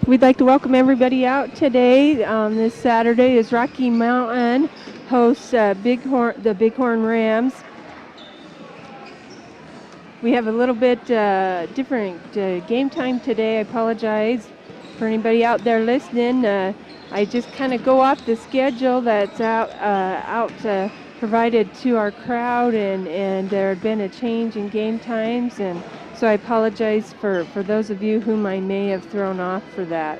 We'd like to welcome everybody out today. This Saturday is Rocky Mountain hosts the Bighorn Rams. We have a little bit different game time today. I apologize for anybody out there listening. I just kind of go off the schedule that's out provided to our crowd, and there had been a change in game times, and so I apologize for those of you whom I may have thrown off for that.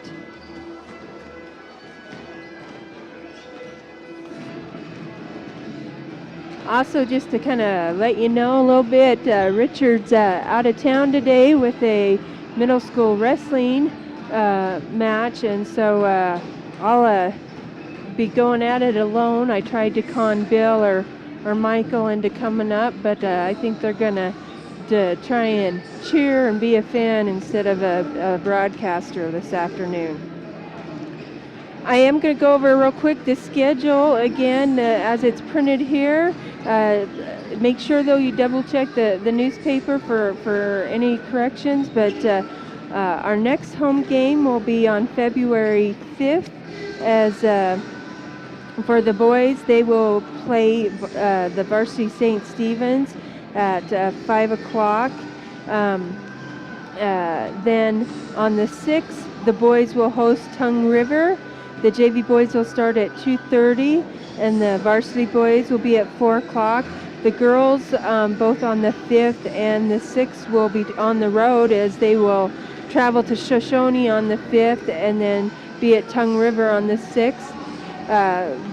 Also, just to kind of let you know a little bit, Richard's out of town today with a middle school wrestling match, and so I'll be going at it alone. I tried to con Bill or Michael into coming up, but I think they're going to try and cheer and be a fan instead of a broadcaster this afternoon. I am going to go over real quick the schedule again as it's printed here. Make sure though you double check the newspaper for any corrections, but our next home game will be on February 5th. As for the boys, they will play the Varsity St. Stephen's at 5 o'clock. Then on the 6th, the boys will host Tongue River. The JV boys will start at 2:30, and the varsity boys will be at 4 o'clock. The girls, both on the 5th and the 6th, will be on the road as they will travel to Shoshone on the 5th and then be at Tongue River on the 6th.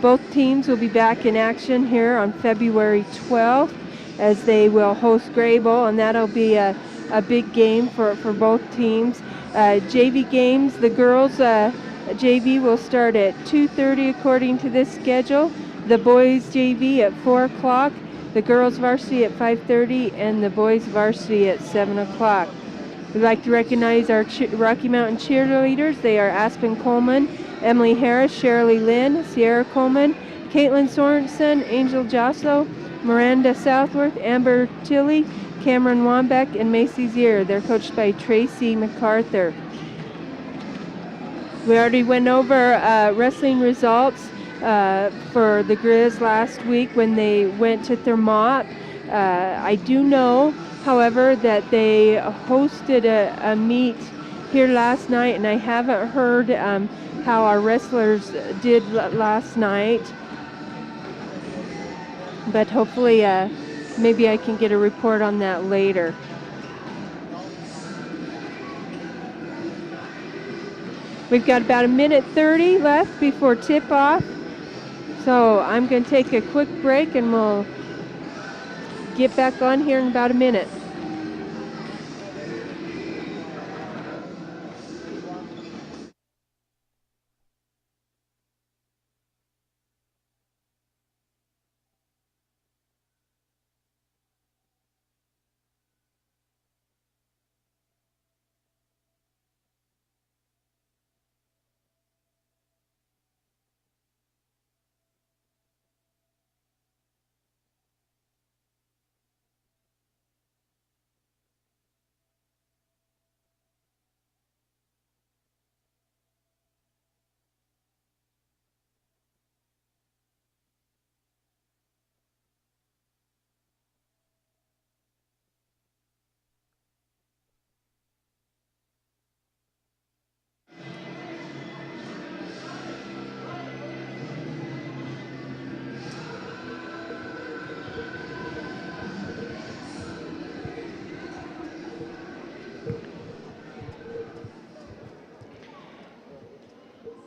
Both teams will be back in action here on February 12th as they will host Grable, and that'll be a big game for both teams. JV games, the girls JV will start at 2:30 according to this schedule. The boys JV at 4 o'clock, the girls varsity at 5:30, and the boys varsity at 7 o'clock. We'd like to recognize our Rocky Mountain cheerleaders. They are Aspen Coleman, Emily Harris, Shirley Lynn, Sierra Coleman, Caitlin Sorensen, Angel Joslo, Miranda Southworth, Amber Tilley, Cameron Wambeck, and Macy Zier. They're coached by Tracy MacArthur. We already went over wrestling results for the Grizz last week when they went to Thermont. I do know, however, that they hosted a meet here last night, and I haven't heard how our wrestlers did last night. But hopefully, maybe I can get a report on that later. We've got about 1:30 left before tip-off. So I'm going to take a quick break and we'll get back on here in about a minute.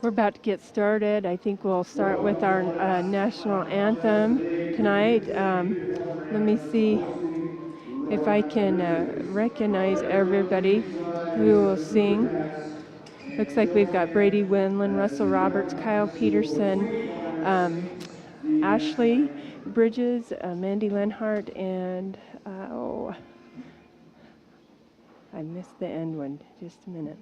We're about to get started. I think we'll start with our national anthem tonight. Let me see if I can recognize everybody who will sing. Looks like we've got Brady Winland, Russell Roberts, Kyle Peterson, Ashley Bridges, Mandy Lenhart, and I missed the end one. Just a minute.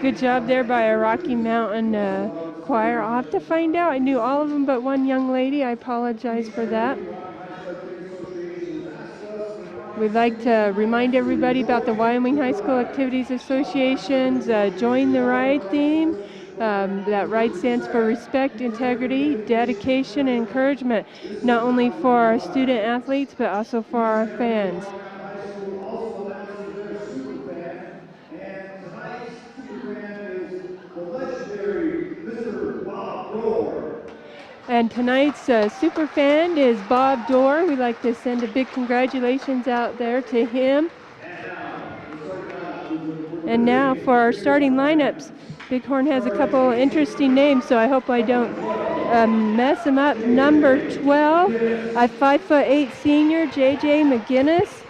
Good job there by a Rocky Mountain choir. I'll have to find out. I knew all of them but one young lady. I apologize for that. We'd like to remind everybody about the Wyoming High School Activities Association's Join the Ride theme. That ride stands for respect, integrity, dedication, and encouragement, not only for our student athletes, but also for our fans. And tonight's super fan is Bob Dorr. We'd like to send a big congratulations out there to him. And now for our starting lineups. Bighorn has a couple interesting names, so I hope I don't mess them up. Number 12, a 5'8" senior, J.J. McGinnis.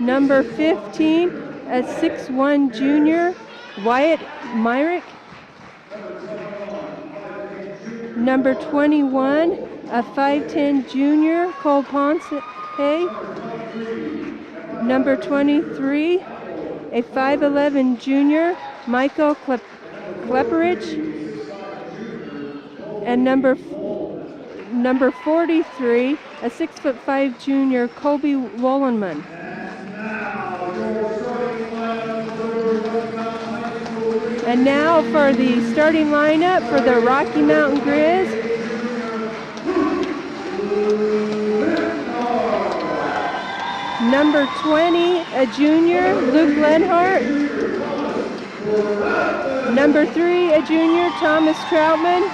Number 15, a 6'1" junior, Wyatt Myrick. Number 21, a 5'10" junior, Cole Ponce. Number 23, a 5'11" junior, Michael Klepperich. And number 43, a 6'5" junior, Colby Wollenman. And now for the starting lineup for the Rocky Mountain Grizz. Number 20, a junior, Luke Lenhart. Number 3, a junior, Thomas Troutman.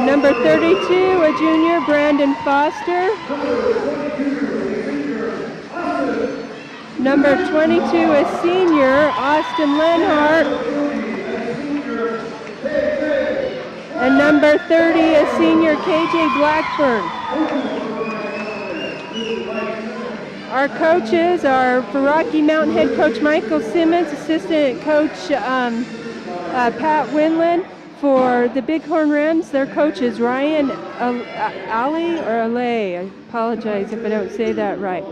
Number 32, a junior, Brandon Foster. Number 22, a senior, Austin Lenhart. And number 30, a senior, KJ Blackburn. Our coaches are for Rocky Mountain head coach Michael Simmons, assistant coach Pat Winland. For the Bighorn Rams, their coach is Ryan Ali or Alay. I apologize if I don't say that right.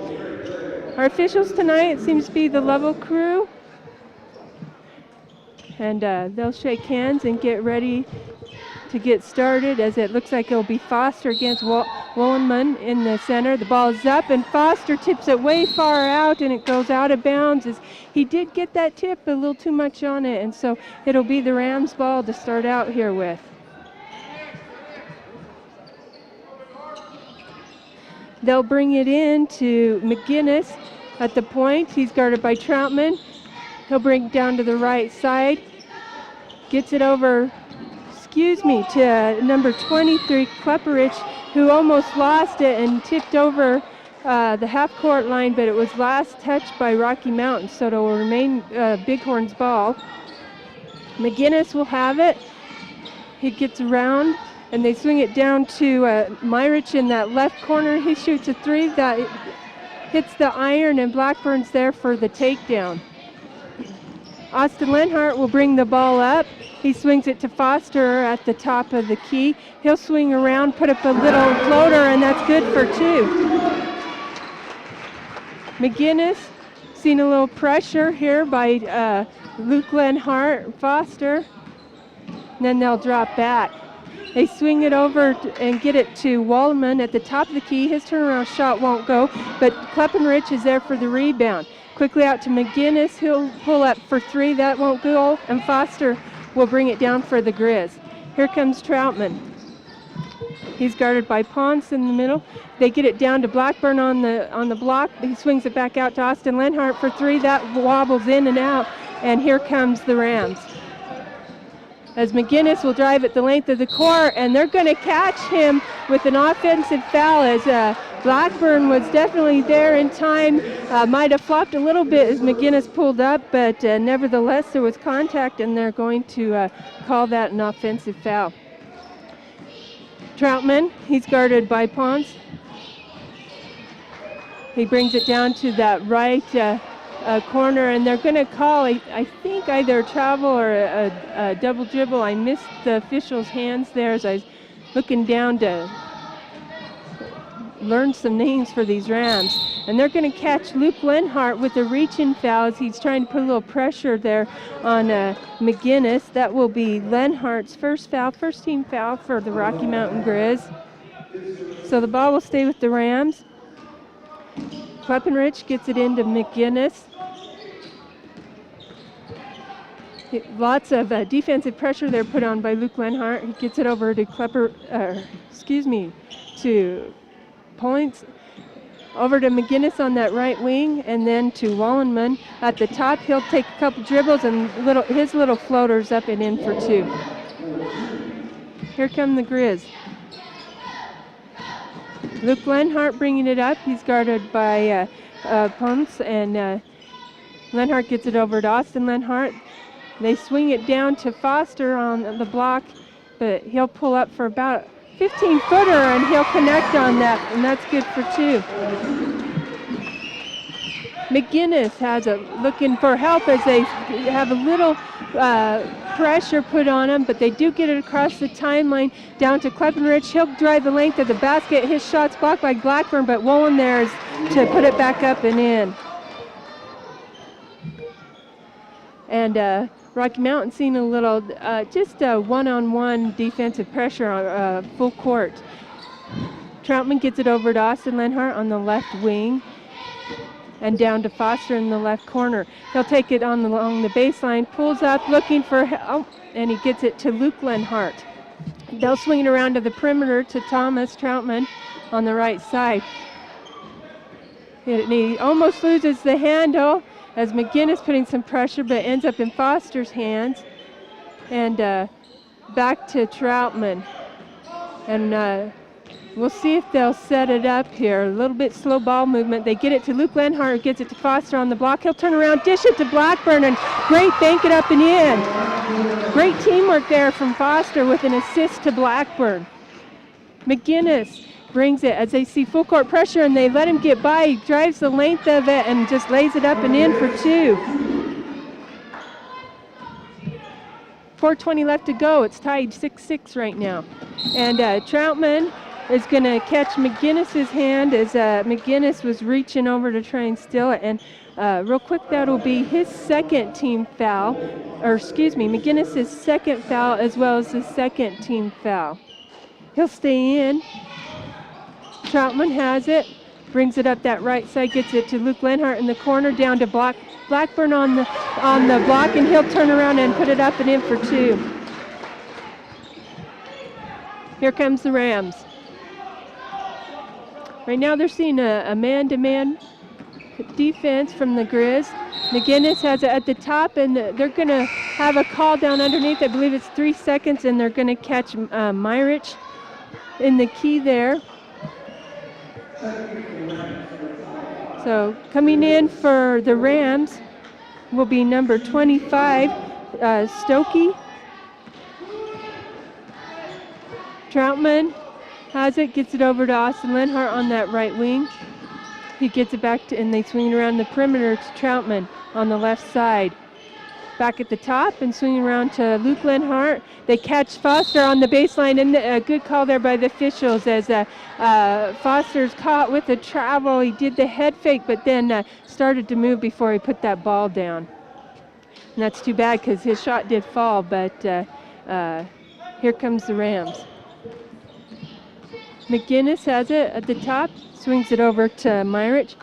Our officials tonight seems to be the Level crew. And they'll shake hands and get ready to get started, as it looks like it'll be Foster against Wollenman in the center. The ball is up and Foster tips it way far out and it goes out of bounds. As he did get that tip a little too much on it, and so it'll be the Rams ball to start out here with. They'll bring it in to McGinnis at the point. He's guarded by Troutman. He'll bring it down to the right side. Gets it over to number 23, Klepperich, who almost lost it and tipped over the half-court line, but it was last touched by Rocky Mountain, so it will remain Bighorn's ball. McGinnis will have it. He gets around, and they swing it down to Myrick in that left corner. He shoots a three that hits the iron, and Blackburn's there for the takedown. Austin Lenhart will bring the ball up. He swings it to Foster at the top of the key. He'll swing around, put up a little floater, and that's good for 2. McGinnis, seen a little pressure here by Luke Lenhart, Foster. And then they'll drop back. They swing it over and get it to Wollenman at the top of the key. His turnaround shot won't go, but Kleppenrich is there for the rebound. Quickly out to McGinnis. He'll pull up for 3. That won't go, and Foster will bring it down for the Grizz. Here comes Troutman. He's guarded by Ponce in the middle. They get it down to Blackburn on the block. He swings it back out to Austin Lenhart for 3. That wobbles in and out, and here comes the Rams. As McGinnis will drive at the length of the court, and they're going to catch him with an offensive foul, as Blackburn was definitely there in time. Might have flopped a little bit as McGinnis pulled up, but nevertheless there was contact, and they're going to call that an offensive foul. Troutman, he's guarded by Ponce. He brings it down to that right corner, and they're going to call, I think, either a travel or a double dribble. I missed the official's hands there as I was looking down to learn some names for these Rams. And they're going to catch Luke Lenhart with a reach-in foul as he's trying to put a little pressure there on McGinnis. That will be Lenhart's first foul, first team foul for the Rocky Mountain Grizz. So the ball will stay with the Rams. Kleppenrich gets it into McGinnis. Lots of defensive pressure there put on by Luke Lenhart. He gets it over to to Points. Over to McGinnis on that right wing, and then to Wallenman at the top. He'll take a couple dribbles and his little floaters up and in for two. Here come the Grizz. Luke Lenhart bringing it up. He's guarded by Pumps, and Lenhart gets it over to Austin Lenhart. They swing it down to Foster on the block, but he'll pull up for about 15-footer, and he'll connect on that, and that's good for two. McGinnis has looking for help as they have a little pressure put on him, but they do get it across the timeline down to Kleppenrich. He'll drive the length of the basket. His shot's blocked by Blackburn, but Wolin there is to put it back up and in. And Rocky Mountain seeing a little, just a one-on-one defensive pressure on full court. Troutman gets it over to Austin Lenhart on the left wing and down to Foster in the left corner. He'll take it along the baseline, pulls up, looking for help, and he gets it to Luke Lenhart. They'll swing it around to the perimeter to Thomas Troutman on the right side. And he almost loses the handle as McGinnis putting some pressure, but ends up in Foster's hands. And back to Troutman. And we'll see if they'll set it up here. A little bit slow ball movement. They get it to Luke Lenhart, who gets it to Foster on the block. He'll turn around, dish it to Blackburn, and great bank it up and in. Great teamwork there from Foster with an assist to Blackburn. McGinnis brings it as they see full court pressure, and they let him get by. He drives the length of it and just lays it up and in for two. 4:20 left to go. It's tied 6-6 right now. And Troutman is going to catch McGinnis's hand as McGinnis was reaching over to try and steal it. And real quick, that'll be his second team foul, or excuse me, McGinnis's second foul as well as his second team foul. He'll stay in. Troutman has it, brings it up that right side, gets it to Luke Lenhart in the corner, down to Blackburn on the block, and he'll turn around and put it up and in for two. Here comes the Rams. Right now they're seeing a man-to-man defense from the Grizz. McGinnis has it at the top, and they're going to have a call down underneath. I believe it's 3 seconds, and they're going to catch Myrich in the key there. So coming in for the Rams will be number 25, Stokey. Troutman has it, gets it over to Austin Lenhart on that right wing. He gets it back to, and they swing it around the perimeter to Troutman on the left side. Back at the top and swinging around to Luke Lenhart. They catch Foster on the baseline, and a good call there by the officials as Foster's caught with a travel. He did the head fake, but then started to move before he put that ball down. And that's too bad because his shot did fall, but here comes the Rams. McGinnis has it at the top, swings it over to Myrich.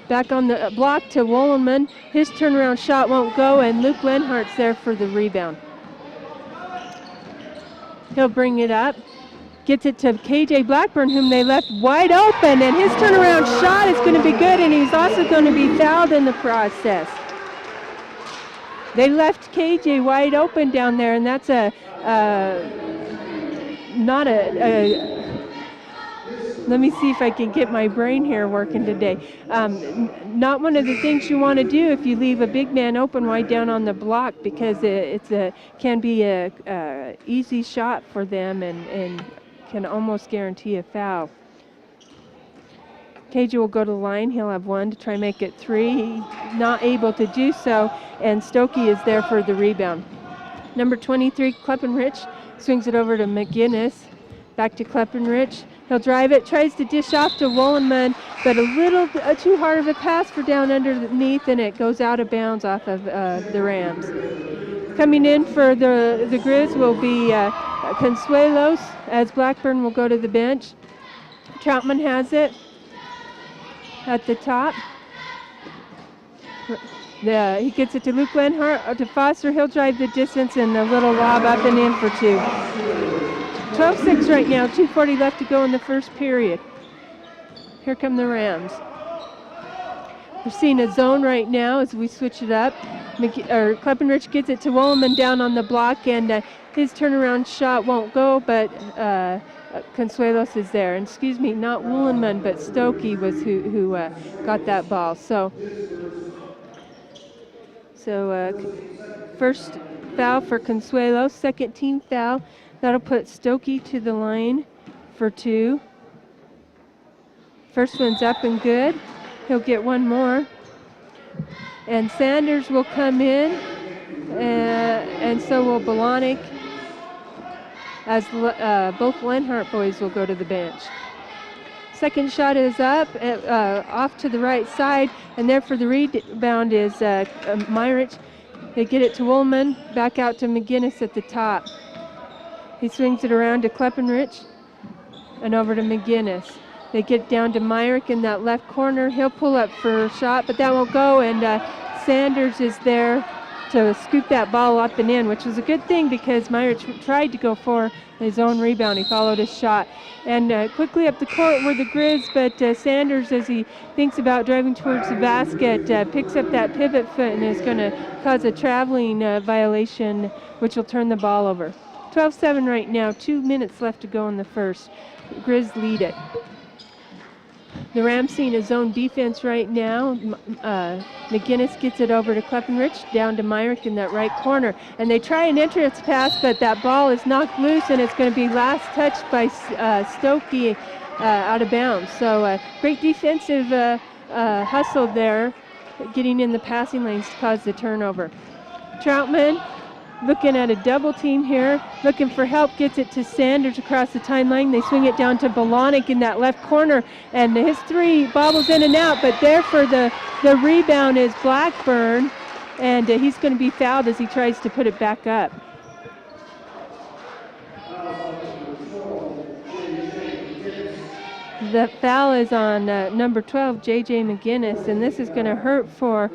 Back on the block to Wollenman. His turnaround shot won't go, and Luke Lenhart's there for the rebound. He'll bring it up, gets it to KJ Blackburn, whom they left wide open, and his turnaround shot is going to be good, and he's also going to be fouled in the process. They left KJ wide open down there, and that's let me see if I can get my brain here working today. Not one of the things you want to do if you leave a big man open wide down on the block, because it can be a easy shot for them and can almost guarantee a foul. KJ will go to the line. He'll have one to try and make it three. He's not able to do so, and Stokey is there for the rebound. Number 23, Kleppenrich, swings it over to McGinnis. Back to Kleppenrich. He'll drive it, tries to dish off to Wollenman, but a little too hard of a pass for down underneath, and it goes out of bounds off of the Rams. Coming in for the Grizz will be Consuelos, as Blackburn will go to the bench. Troutman has it at the top. He gets it to Luke Lenhart, to Foster. He'll drive the distance, and a little lob up and in for 2. 12-6 right now, 2:40 left to go in the first period. Here come the Rams. We're seeing a zone right now as we switch it up. Kleppenrich gets it to Wolleman down on the block, and his turnaround shot won't go, but Consuelos is there. And excuse me, not Wolleman, but Stokey was who got that ball. So first foul for Consuelos, second team foul. That'll put Stokey to the line for 2. First one's up and good. He'll get one more. And Sanders will come in, and so will Bolanek, as both Lenhart boys will go to the bench. Second shot is up, off to the right side, and there for the rebound is Myrich. They get it to Woolman, back out to McGinnis at the top. He swings it around to Kleppenrich and over to McGinnis. They get down to Myrick in that left corner. He'll pull up for a shot, but that won't go, and Sanders is there to scoop that ball up and in, which was a good thing because Myrick tried to go for his own rebound. He followed his shot. And quickly up the court were the Grizz, but Sanders, as he thinks about driving towards the basket, picks up that pivot foot and is going to cause a traveling violation, which will turn the ball over. 12-7 right now, 2 minutes left to go in the first. Grizz lead it. The Rams seeing a zone defense right now. McGinnis gets it over to Kleppenrich, down to Myrick in that right corner. And they try an entrance pass, but that ball is knocked loose, and it's going to be last touched by Stokey out of bounds. So great defensive hustle there, getting in the passing lanes to cause the turnover. Troutman looking at a double team here, looking for help, gets it to Sanders across the timeline. They swing it down to Bolanek in that left corner, and his 3 bobbles in and out, but there for the rebound is Blackburn, and he's going to be fouled as he tries to put it back up. The foul is on number 12, J.J. McGinnis, and this is going to hurt for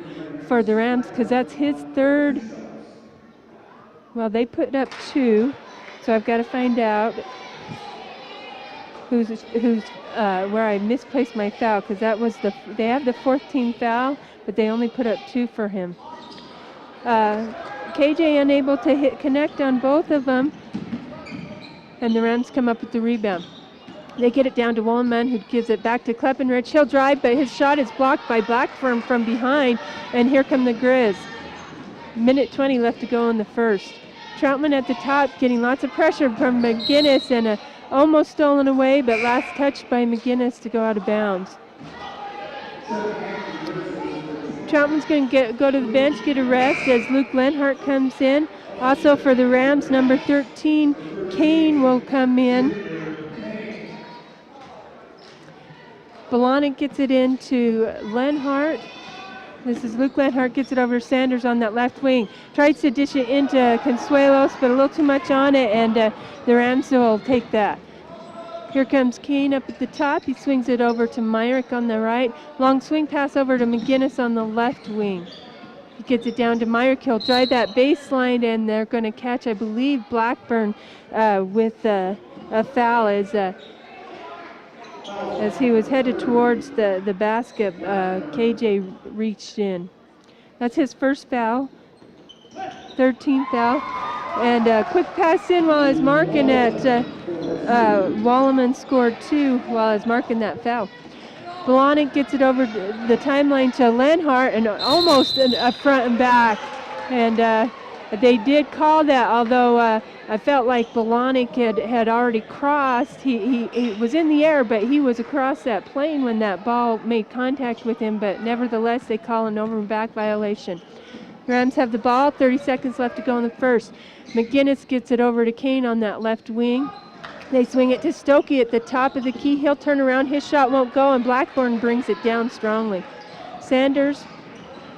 the Rams because that's his 3rd. Well, they put up 2, so I've got to find out who's where I misplaced my foul, because that was they have the 4th team foul, but they only put up 2 for him. KJ unable to connect on both of them, and the Rams come up with the rebound. They get it down to Wollenman, who gives it back to Kleppenrich. He'll drive, but his shot is blocked by Blackburn from behind, and here come the Grizz. Minute 20 left to go in the first. Troutman at the top, getting lots of pressure from McGinnis, and almost stolen away, but last touched by McGinnis to go out of bounds. Troutman's going to go to the bench, get a rest as Luke Lenhart comes in. Also for the Rams, number 13, Kane will come in. Bolanek gets it into Lenhart. This is Luke Lenhart, gets it over to Sanders on that left wing. Tries to dish it into Consuelos, but a little too much on it, and the Rams will take that. Here comes Kane up at the top. He swings it over to Myrick on the right. Long swing pass over to McGinnis on the left wing. He gets it down to Myrick. He'll drive that baseline, and they're going to catch, I believe, Blackburn with a foul as he was headed towards the basket. KJ reached in. That's his first foul, 13th foul. And a quick pass in while I was marking it. Wolleman scored 2 while I was marking that foul. Bolanek gets it over the timeline to Lenhart, and almost a front and back. And they did call that, although I felt like Bolanek had already crossed. He was in the air, but he was across that plane when that ball made contact with him. But nevertheless, they call an over and back violation. Rams have the ball, 30 seconds left to go in the first. McGinnis gets it over to Kane on that left wing. They swing it to Stokey at the top of the key. He'll turn around. His shot won't go, and Blackburn brings it down strongly. Sanders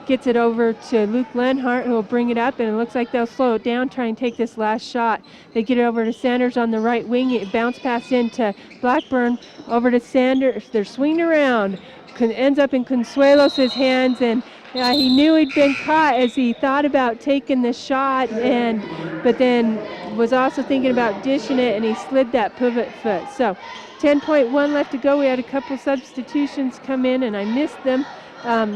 gets it over to Luke Lenhart, who will bring it up, and it looks like they'll slow it down, try and take this last shot. They get it over to Sanders on the right wing. It bounce pass into Blackburn, over to Sanders. They're swinging around. Ends up in Consuelos' hands, and he knew he'd been caught as he thought about taking the shot, but then was also thinking about dishing it, and he slid that pivot foot. So 10.1 left to go. We had a couple substitutions come in, and I missed them.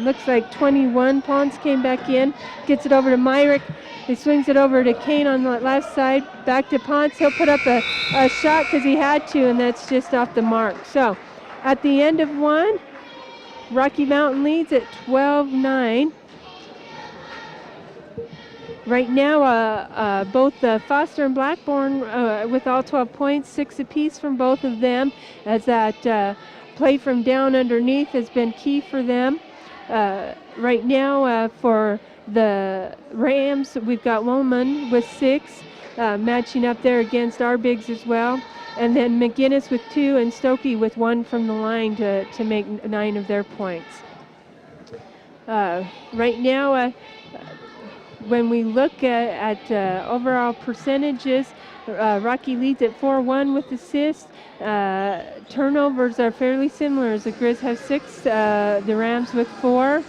Looks like 21 Pons came back in, gets it over to Myrick. He swings it over to Kane on the left side, back to Ponce. He'll put up a shot because he had to, and that's just off the mark. So at the end of one, Rocky Mountain leads at 12-9. Right now, both Foster and Blackburn with all 12 points, 6 apiece from both of them, as that play from down underneath has been key for them. Right now, for the Rams, we've got Woolman with 6, matching up there against our bigs as well. And then McGinnis with 2 and Stokey with 1 from the line to make 9 of their points. Right now, when we look at overall percentages, Rocky leads at 4-1 with assists. Turnovers are fairly similar, as the Grizz have 6, the Rams with 4.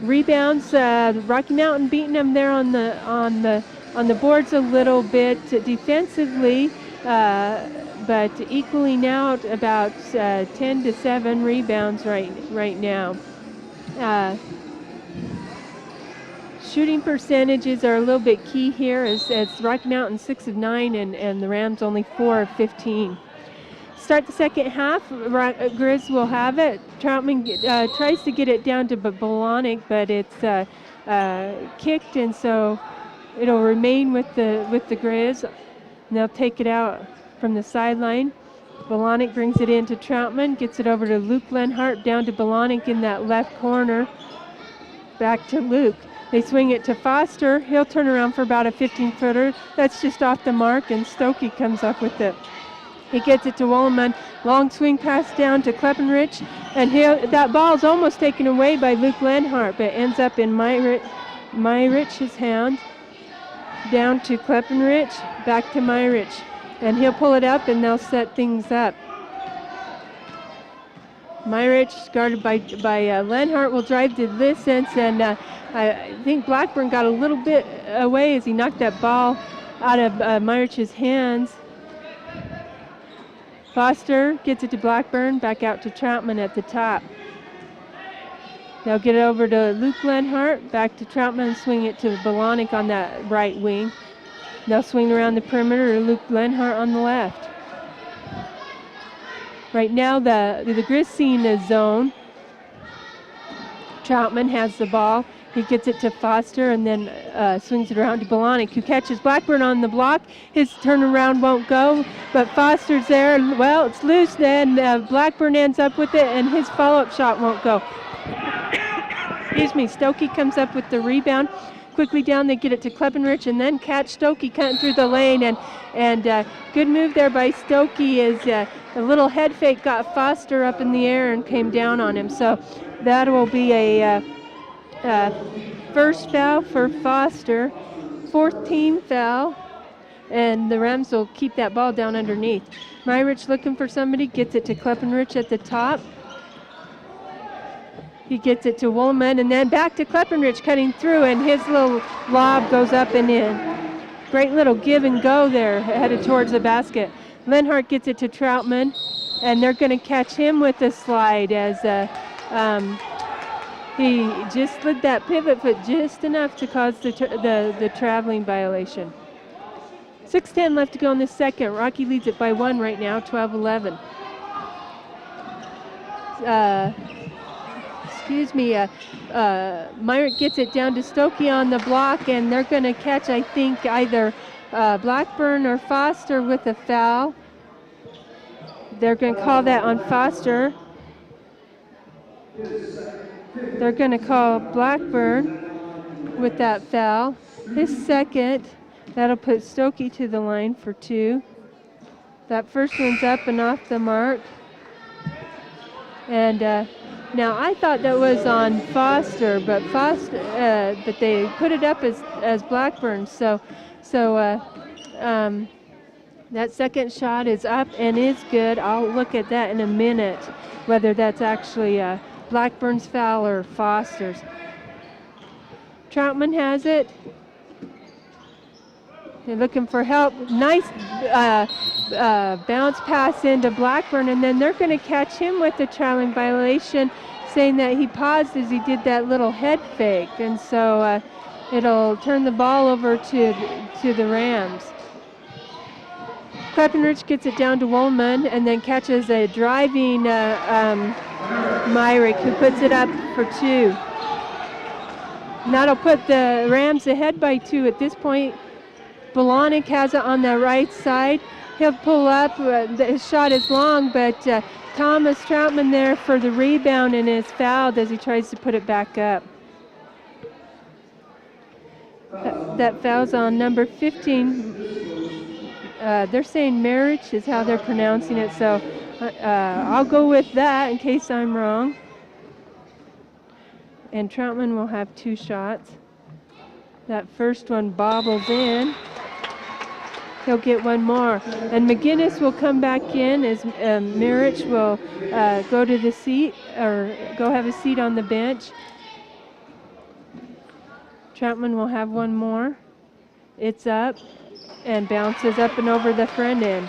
Rebounds, Rocky Mountain beating them there on the boards a little bit defensively, but equaling out about 10-7 rebounds right now. Shooting percentages are a little bit key here, as Rocky Mountain 6 of 9 and the Rams only 4 of 15. Start the second half, Grizz will have it. Troutman tries to get it down to Bolonic, but it's kicked, and so it'll remain with the Grizz. And they'll take it out from the sideline. Bolonic brings it in to Troutman, gets it over to Luke Lenhart, down to Bolonic in that left corner. Back to Luke. They swing it to Foster. He'll turn around for about a 15-footer. That's just off the mark, and Stokey comes up with it. He gets it to Wolleman. Long swing pass down to Kleppenrich, and that ball's almost taken away by Luke Lenhart, but ends up in Myrich's hand. Down to Kleppenrich, back to Myrich, and he'll pull it up, and they'll set things up. Myrich, guarded by Lenhart, will drive the distance, and I think Blackburn got a little bit away as he knocked that ball out of Myrich's hands. Foster gets it to Blackburn, back out to Troutman at the top. They'll get it over to Luke Lenhart, back to Troutman, and swing it to Bolonic on that right wing. They'll swing around the perimeter to Luke Lenhart on the left. Right now, the Grizz seeing the zone. Troutman has the ball. He gets it to Foster and then swings it around to Bolonic, who catches Blackburn on the block. His turnaround won't go, but Foster's there. Well, it's loose then. Blackburn ends up with it, and his follow-up shot won't go. Excuse me. Stokey comes up with the rebound. Quickly down, they get it to Kleppenrich, and then catch Stokey cutting through the lane. And good move there by Stokey as a little head fake got Foster up in the air and came down on him. So that will be a first foul for Foster, 4th team foul, and the Rams will keep that ball down underneath. Myrich looking for somebody, gets it to Kleppenrich at the top. He gets it to Woolman, and then back to Kleppenrich cutting through, and his little lob goes up and in. Great little give and go there, headed towards the basket. Lenhart gets it to Troutman, and they're going to catch him with a slide as he just slid that pivot foot just enough to cause the traveling violation. 6:10 left to go in the second. Rocky leads it by 1 right now, 12-11. Myrick gets it down to Stokey on the block, and they're going to catch, I think, either Blackburn or Foster with a foul. They're going to call that on Foster. They're going to call Blackburn with that foul. His second, that'll put Stokey to the line for 2. That first one's up and off the mark. And now I thought that was on Foster, but they put it up as Blackburn. So that second shot is up and is good. I'll look at that in a minute, whether that's actually Blackburn's foul or Foster's. Troutman has it. They're looking for help. Nice bounce pass into Blackburn, and then they're going to catch him with the traveling violation, saying that he paused as he did that little head fake, and so it'll turn the ball over to the Rams. Clappenrich gets it down to Woolman and then catches a driving Myrick, who puts it up for 2. And that'll put the Rams ahead by 2 at this point. Bolanek has it on the right side. He'll pull up. His shot is long, but Thomas Troutman there for the rebound and is fouled as he tries to put it back up. That foul's on number 15. They're saying Marriage is how they're pronouncing it, so I'll go with that in case I'm wrong. And Troutman will have 2 shots. That first one bobbles in. He'll get one more. And McGinnis will come back in as Marriage will go to the seat, or go have a seat on the bench. Troutman will have one more. It's up and bounces up and over the front end.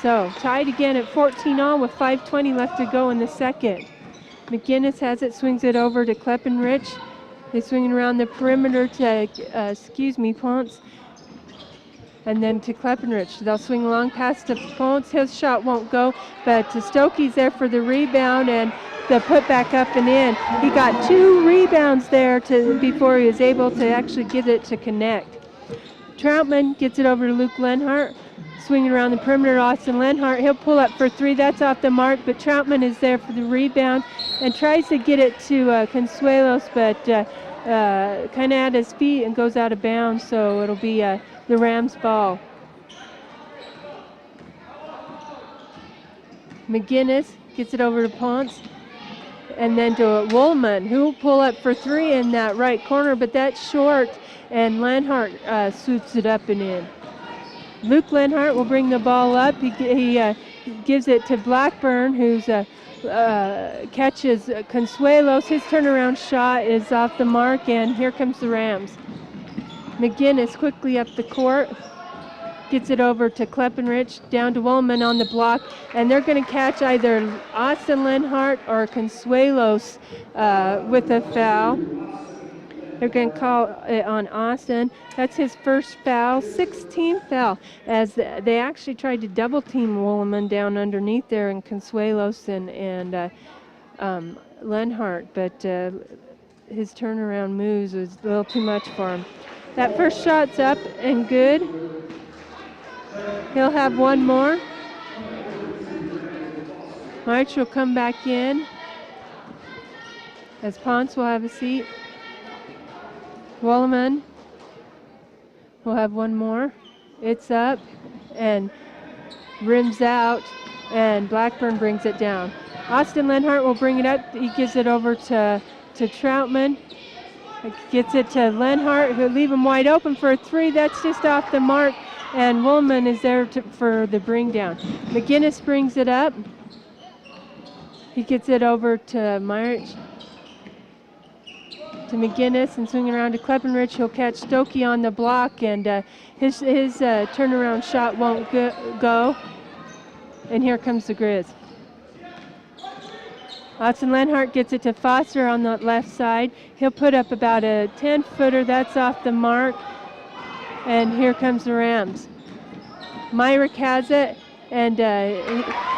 So tied again at 14-all with 5:20 left to go in the second. McGinnis has it, swings it over to Kleppenrich. They're swinging around the perimeter to, Ponce. And then to Kleppenrich. They'll swing long past to Ponce. His shot won't go, but Stokey's there for the rebound and the put back up and in. He got 2 rebounds there before he was able to actually get it to connect. Troutman gets it over to Luke Lenhart. Swinging around the perimeter, Austin Lenhart. He'll pull up for 3. That's off the mark, but Troutman is there for the rebound and tries to get it to Consuelos, but kind of at his feet and goes out of bounds, so it'll be the Rams' ball. McGinnis gets it over to Ponce and then to Woolman, who will pull up for 3 in that right corner, but that's short, and Lenhart swoops it up and in. Luke Lenhart will bring the ball up. He gives it to Blackburn, who's catches Consuelos. His turnaround shot is off the mark, and here comes the Rams. McGinnis quickly up the court, gets it over to Kleppenrich, down to Woolman on the block, and they're going to catch either Austin Lenhart or Consuelos with a foul. They're going to call it on Austin. That's his first foul, 16th foul, as they actually tried to double team Woolman down underneath there, and Consuelos and Lenhart, but his turnaround moves was a little too much for him. That first shot's up and good. He'll have one more. March will come back in as Ponce will have a seat. Wolleman will have one more. It's up and rims out, and Blackburn brings it down. Austin Lenhart will bring it up. He gives it over to Troutman. Gets it to Lenhart, who'll leave him wide open for a 3. That's just off the mark, and Woolman is there for the bring down. McGinnis brings it up. He gets it over to Meyerich, to McGinnis, and swinging around to Kleppenrich. He'll catch Stokey on the block, and his turnaround shot won't go. And here comes the Grizz. Austin Lenhart gets it to Foster on the left side. He'll put up about a 10-footer. That's off the mark. And here comes the Rams. Myrick has it, and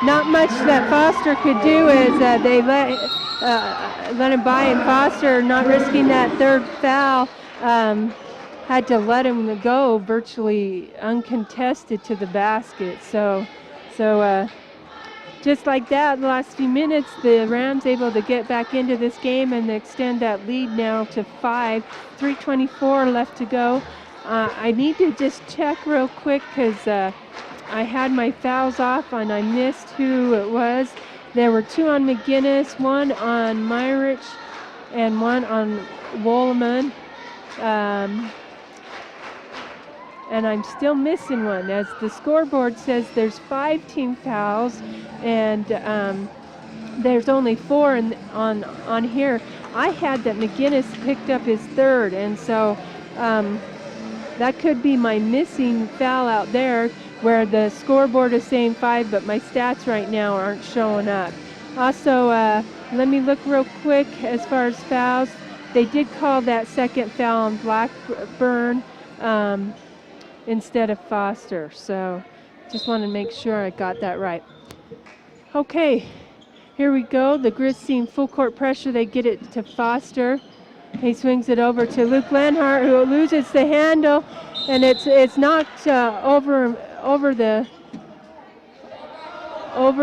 not much that Foster could do as they let him by, and Foster, not risking that 3rd foul, had to let him go virtually uncontested to the basket. So just like that, the last few minutes, the Rams able to get back into this game and extend that lead now to 5. 3:24 left to go. I need to just check real quick because I had my fouls off and I missed who it was. There were 2 on McGinnis, 1 on Myrich, and 1 on Wolleman. And I'm still missing one. As the scoreboard says, there's 5 team fouls, and there's only 4 on here. I had that McGinnis picked up his 3rd, and so that could be my missing foul out there, where the scoreboard is saying 5, but my stats right now aren't showing up. Also, let me look real quick as far as fouls. They did call that second foul on Blackburn instead of Foster, so just want to make sure I got that right. Okay, here we go. The Grizz seeing full court pressure. They get it to Foster. He swings it over to Luke Lenhart, who loses the handle, and it's knocked over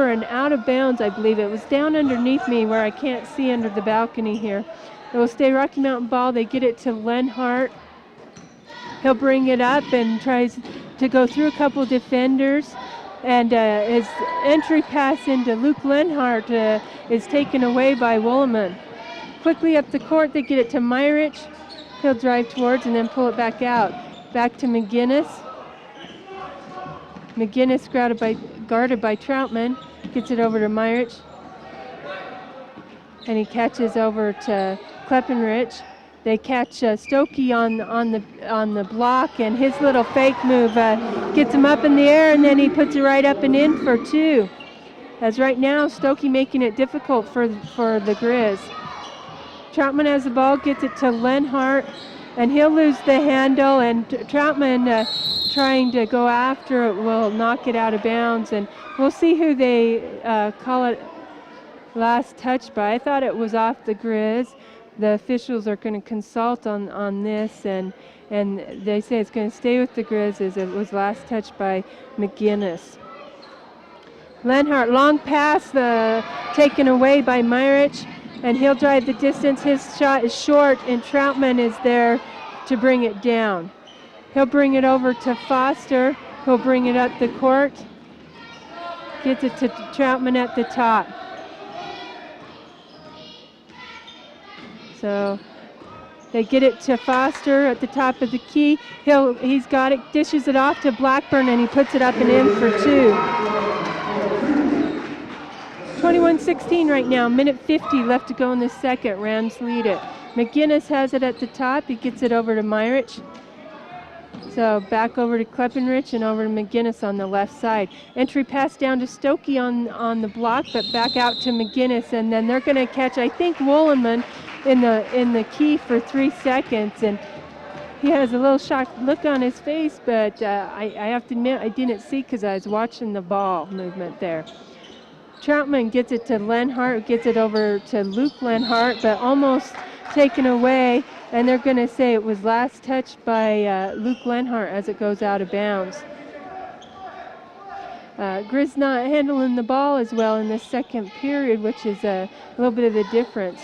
and out of bounds, I believe. It was down underneath me where I can't see under the balcony here. It will stay Rocky Mountain ball. They get it to Lenhart. He'll bring it up and tries to go through a couple defenders. And his entry pass into Luke Lenhart is taken away by Wolleman. Quickly up the court, they get it to Myrich. He'll drive towards and then pull it back out. Back to McGinnis. McGinnis guarded by Troutman. Gets it over to Myrich. And he catches over to Kleppenrich. They catch Stokey on the block, and his little fake move gets him up in the air, and then he puts it right up and in for 2. As right now, Stokey making it difficult for the Grizz. Troutman has the ball, gets it to Lenhart, and he'll lose the handle, and Troutman trying to go after it will knock it out of bounds, and we'll see who they call it last touch by. I thought it was off the Grizz. The officials are going to consult on this, and they say it's going to stay with the Grizz as it was last touched by McGinnis. Lenhart, long pass taken away by Myrich, and he'll drive the distance. His shot is short, and Troutman is there to bring it down. He'll bring it over to Foster. He'll bring it up the court. Gets it to Troutman at the top. So they get it to Foster at the top of the key. He's got it, dishes it off to Blackburn, and he puts it up and in for 2. 21-16 right now, minute 50 left to go in the second. Rams lead it. McGinnis has it at the top. He gets it over to Myrich. So back over to Kleppenrich and over to McGinnis on the left side. Entry pass down to Stokey on the block, but back out to McGinnis, and then they're going to catch, I think, Wolleman in the key for 3 seconds, and he has a little shocked look on his face, but I have to admit I didn't see because I was watching the ball movement there. Troutman gets it to Lenhart, gets it over to Luke Lenhart, but almost taken away, and they're going to say it was last touched by Luke Lenhart as it goes out of bounds. Grizz not handling the ball as well in the second period, which is a little bit of the difference.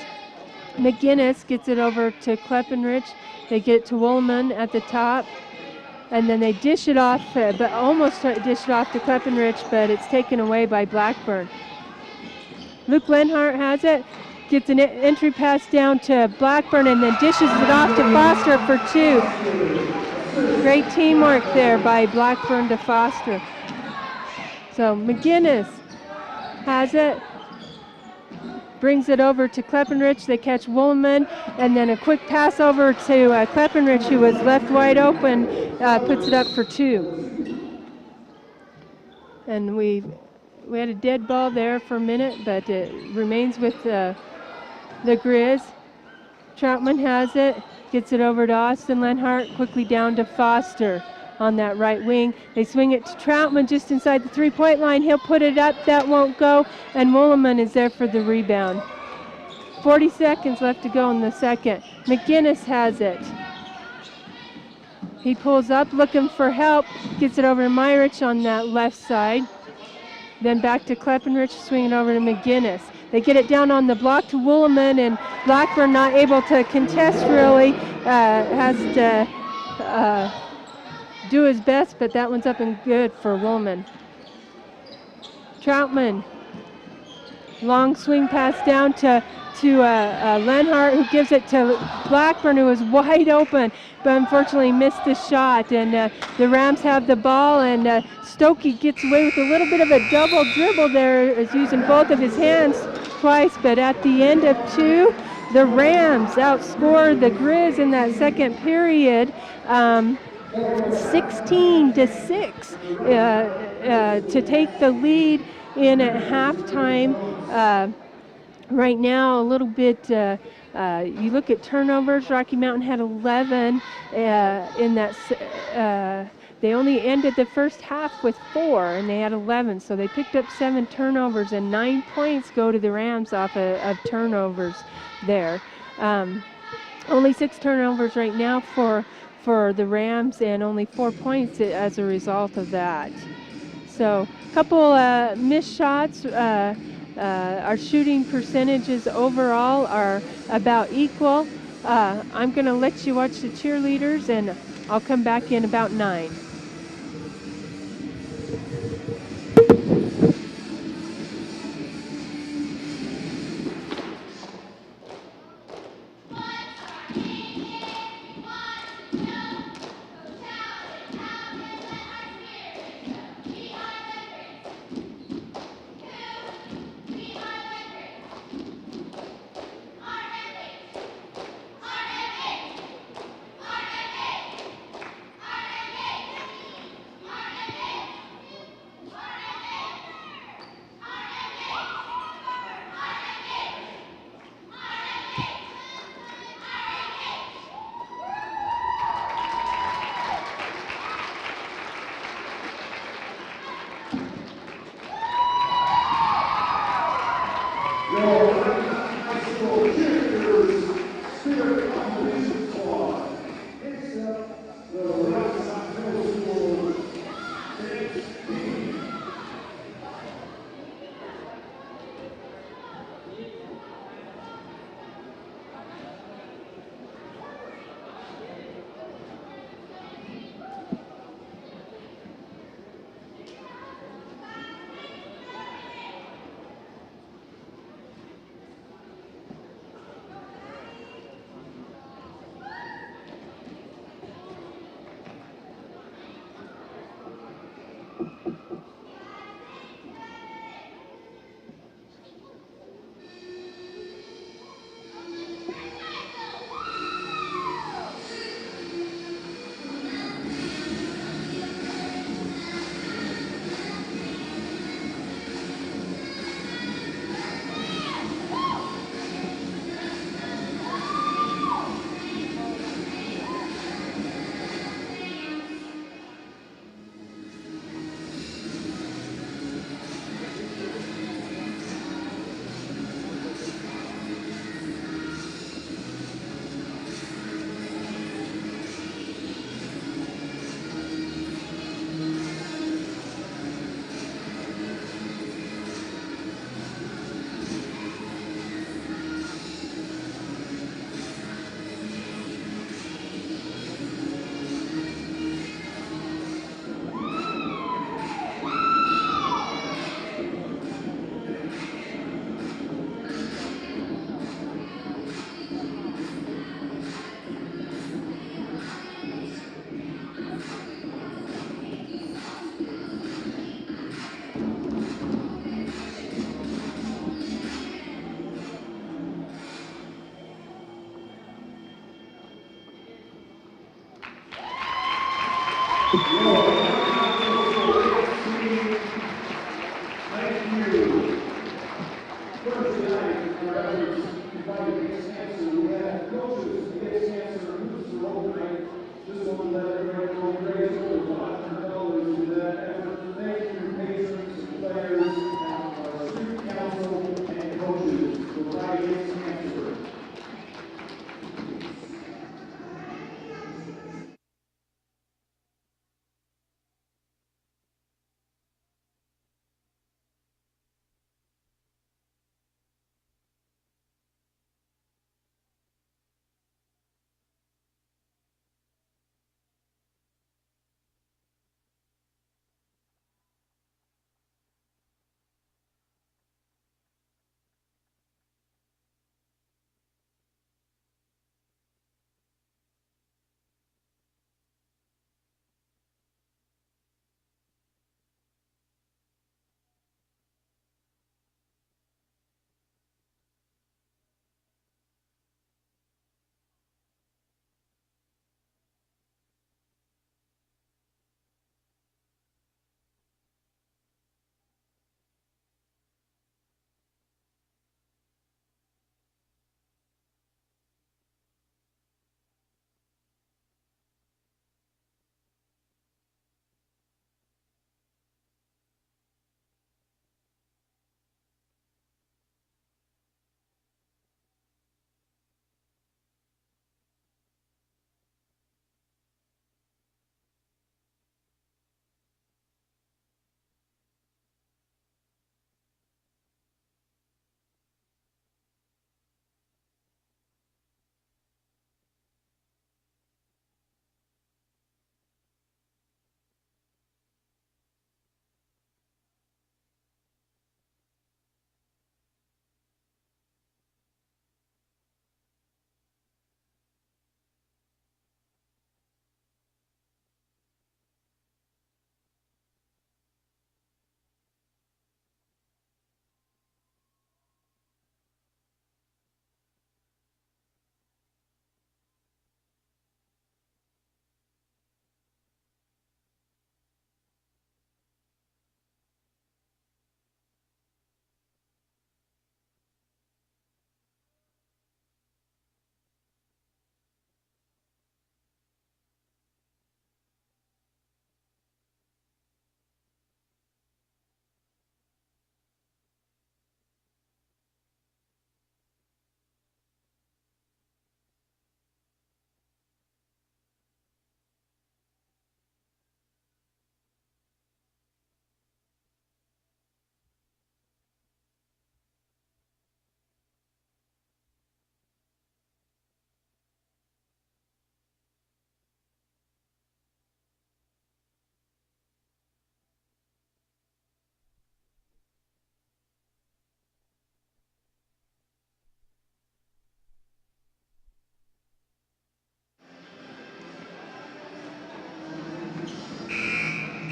McGinnis gets it over to Kleppenrich. They get it to Wolleman at the top, and then they dish it off, but almost dish it off to Kleppenrich, but it's taken away by Blackburn. Luke Lenhart has it, gets an entry pass down to Blackburn, and then dishes it off to Foster for 2. Great teamwork there by Blackburn to Foster. So McGinnis has it, brings it over to Kleppenrich. They catch Wolleman, and then a quick pass over to Kleppenrich, who was left wide open, puts it up for 2. And we had a dead ball there for a minute, but it remains with the Grizz. Troutman has it, gets it over to Austin Lenhart, quickly down to Foster on that right wing. They swing it to Troutman just inside the 3-point line. He'll put it up, that won't go, and Wolleman is there for the rebound. 40 seconds left to go in the second. McGinnis has it. He pulls up looking for help, gets it over to Myrich on that left side. Then back to Kleppenrich, swinging over to McGinnis. They get it down on the block to Wolleman, and Blackburn not able to contest really, has to do his best, but that one's up and good for Woolman. Troutman, long swing pass down to Lenhart, who gives it to Blackburn, who was wide open, but unfortunately missed the shot. And the Rams have the ball, and Stokey gets away with a little bit of a double dribble there, is using both of his hands twice, but at the end of two, the Rams outscored the Grizz in that second period. 16-6 to take the lead in at halftime. Right now, a little bit, you look at turnovers, Rocky Mountain had 11 in that. They only ended the first half with 4, and they had 11, so they picked up 7 turnovers, and 9 points go to the Rams off of turnovers there. Only 6 turnovers right now for the Rams, and only 4 points as a result of that. So a couple missed shots. Our shooting percentages overall are about equal. I'm going to let you watch the cheerleaders, and I'll come back in about 9.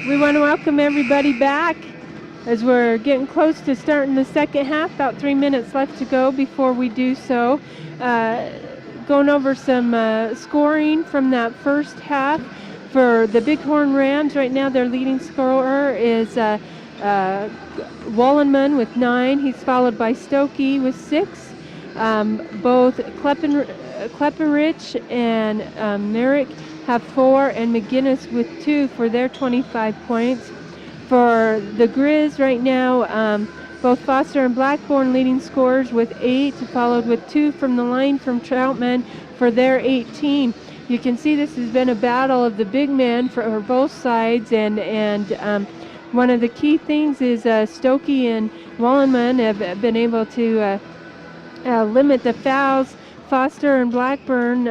We want to welcome everybody back as we're getting close to starting the second half. About 3 minutes left to go before we do so. Going over some scoring from that first half. For the Bighorn Rams, right now their leading scorer is Wallenman with 9. He's followed by Stokey with 6. Both Kleppenrich and Merrick have 4, and McGinnis with 2 for their 25 points. For the Grizz right now, both Foster and Blackburn leading scorers with 8, followed with 2 from the line from Troutman for their 18. You can see this has been a battle of the big men for both sides, and one of the key things is Stokey and Wallenman have been able to limit the fouls. Foster and Blackburn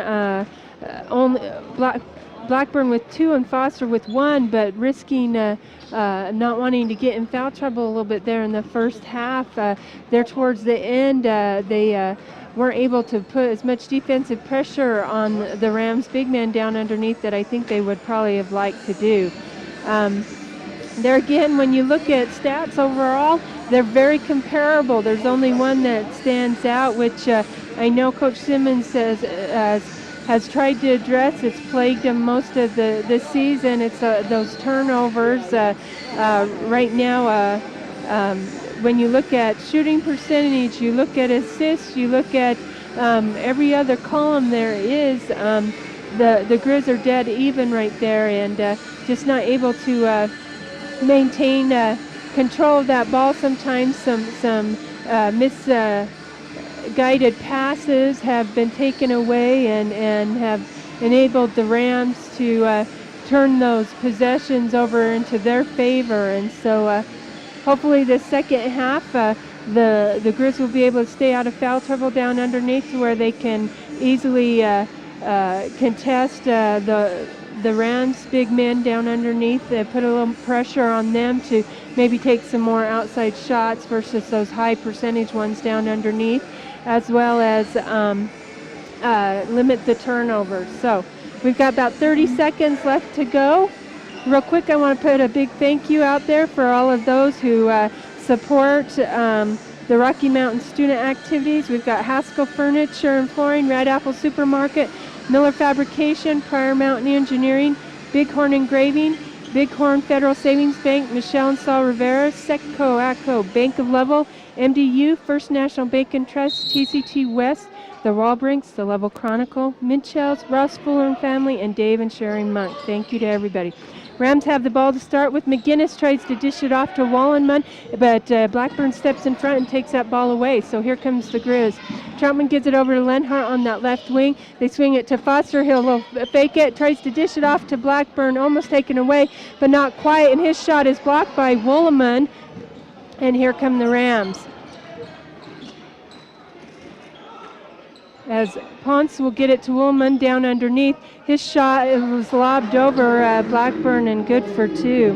Blackburn with 2 and Foster with 1, but risking not wanting to get in foul trouble a little bit there in the first half. There towards the end, they weren't able to put as much defensive pressure on the Rams' big man down underneath that I think they would probably have liked to do. There again, when you look at stats overall, they're very comparable. There's only one that stands out, which I know Coach Simmons has tried to address. It's plagued him most of the season. It's those turnovers. Right now, when you look at shooting percentage, you look at assists, you look at every other column there is, the Grizz are dead even right there, and just not able to maintain control of that ball. Sometimes some misguided passes have been taken away and have enabled the Rams to turn those possessions over into their favor. And so hopefully the second half, the Grizz will be able to stay out of foul trouble down underneath to where they can easily contest the Rams' big men down underneath. Put a little pressure on them to maybe take some more outside shots versus those high percentage ones down underneath, as well as limit the turnovers. So we've got about 30 seconds left to go. Real quick, I want to put a big thank you out there for all of those who support the Rocky Mountain student activities. We've got Haskell Furniture and Flooring, Red Apple Supermarket, Miller Fabrication, Prior Mountain Engineering, Bighorn Engraving, Bighorn Federal Savings Bank, Michelle and Saul Rivera, Secco ACO, Bank of Level, MDU, First National Bank and Trust, TCT West, the Walbrinks, the Level Chronicle, Minchel's, Ross Fuller and Family, and Dave and Sherry Monk. Thank you to everybody. Rams have the ball to start with. McGinnis tries to dish it off to Wallenman, but Blackburn steps in front and takes that ball away. So here comes the Grizz. Troutman gives it over to Lenhart on that left wing. They swing it to Foster. He'll fake it, tries to dish it off to Blackburn, almost taken away, but not quite, and his shot is blocked by Wallenman. And here come the Rams. As Ponce will get it to Woolman down underneath. His shot was lobbed over Blackburn and good for 2.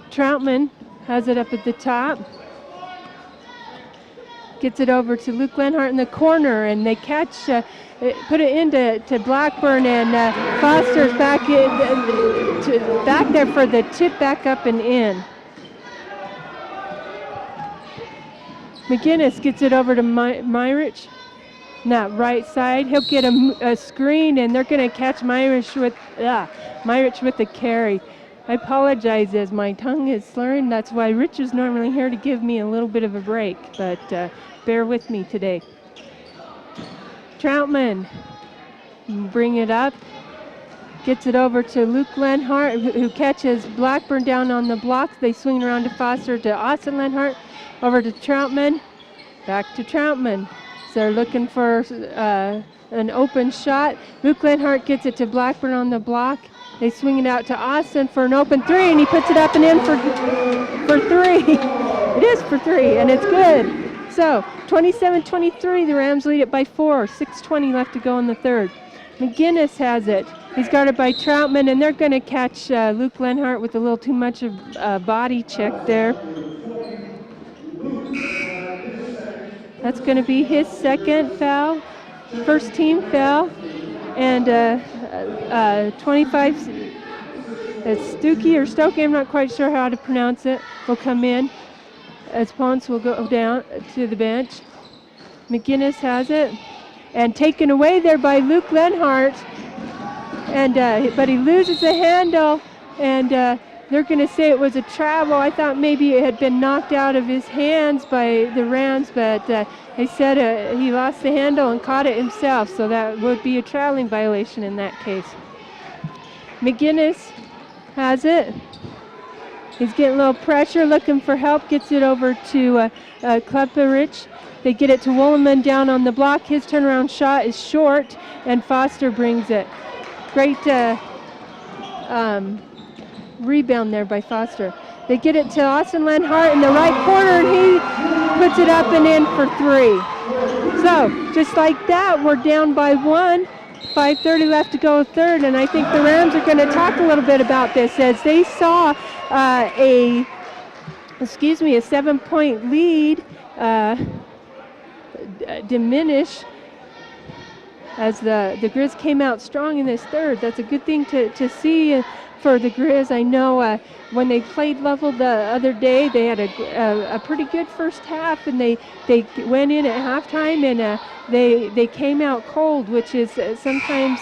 Troutman has it up at the top. Gets it over to Luke Lenhart in the corner, and they catch, put it into Blackburn, and Foster's back there for the tip back up and in. McGinnis gets it over to Myrich, that right side. He'll get a screen, and they're going to catch Myrich with the carry. I apologize as my tongue is slurring. That's why Rich is normally here to give me a little bit of a break, but bear with me today. Troutman, bring it up. Gets it over to Luke Lenhart, who catches Blackburn down on the blocks. They swing around to Foster, to Austin Lenhart. Over to Troutman, back to Troutman. So they're looking for an open shot. Luke Lenhart gets it to Blackburn on the block. They swing it out to Austin for an open 3, and he puts it up and in for 3. It is for 3, and it's good. So 27-23, the Rams lead it by 4. 6:20 left to go in the third. McGinnis has it. He's guarded by Troutman, and they're going to catch Luke Lenhart with a little too much of a body check there. That's going to be his second foul, first team foul, and 25, Stokey or Stokey, I'm not quite sure how to pronounce it, will come in. As Ponce will go down to the bench. McGinnis has it. And taken away there by Luke Lenhart. And but he loses the handle, and they're going to say it was a travel. I thought maybe it had been knocked out of his hands by the Rams, but they said he lost the handle and caught it himself, so that would be a traveling violation in that case. McGinnis has it. He's getting a little pressure, looking for help, gets it over to Klepperich. They get it to Wolleman down on the block. His turnaround shot is short, and Foster brings it. Great rebound there by Foster. They get it to Austin Lenhart in the right corner, and he puts it up and in for 3. So, just like that, we're down by 1. 5:30 left to go third, and I think the Rams are going to talk a little bit about this as they saw a 7-point lead diminish as the Grizz came out strong in this third. That's a good thing to see for the Grizz. I know when they played level the other day, they had a pretty good first half, and they went in at halftime, and they came out cold, which is sometimes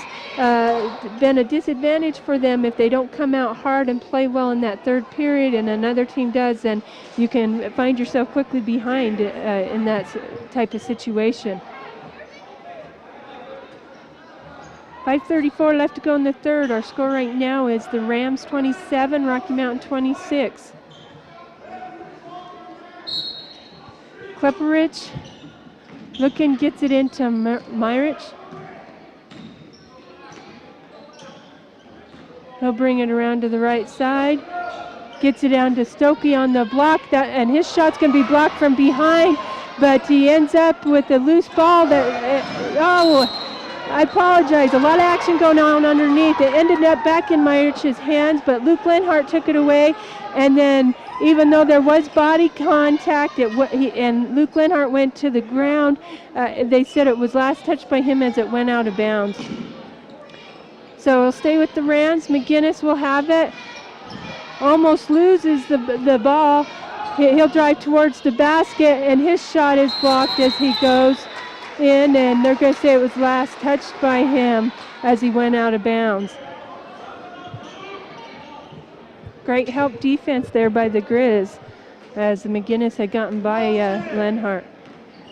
been a disadvantage for them. If they don't come out hard and play well in that third period and another team does, then you can find yourself quickly behind in that type of situation. 5:34 left to go in the third. Our score right now is the Rams 27, Rocky Mountain 26. Klepperich looking, gets it into Myrich. He'll bring it around to the right side. Gets it down to Stokey on the block, and his shot's going to be blocked from behind, but he ends up with a loose ball that, I apologize. A lot of action going on underneath. It ended up back in Myrich's hands, but Luke Lenhart took it away. And then, even though there was body contact, and Luke Lenhart went to the ground, they said it was last touched by him as it went out of bounds. So it'll stay with the Rams. McGinnis will have it. Almost loses the ball. He'll drive towards the basket, and his shot is blocked as he goes in, and they're going to say it was last touched by him as he went out of bounds. Great help defense there by the Grizz as McGinnis had gotten by Lenhart.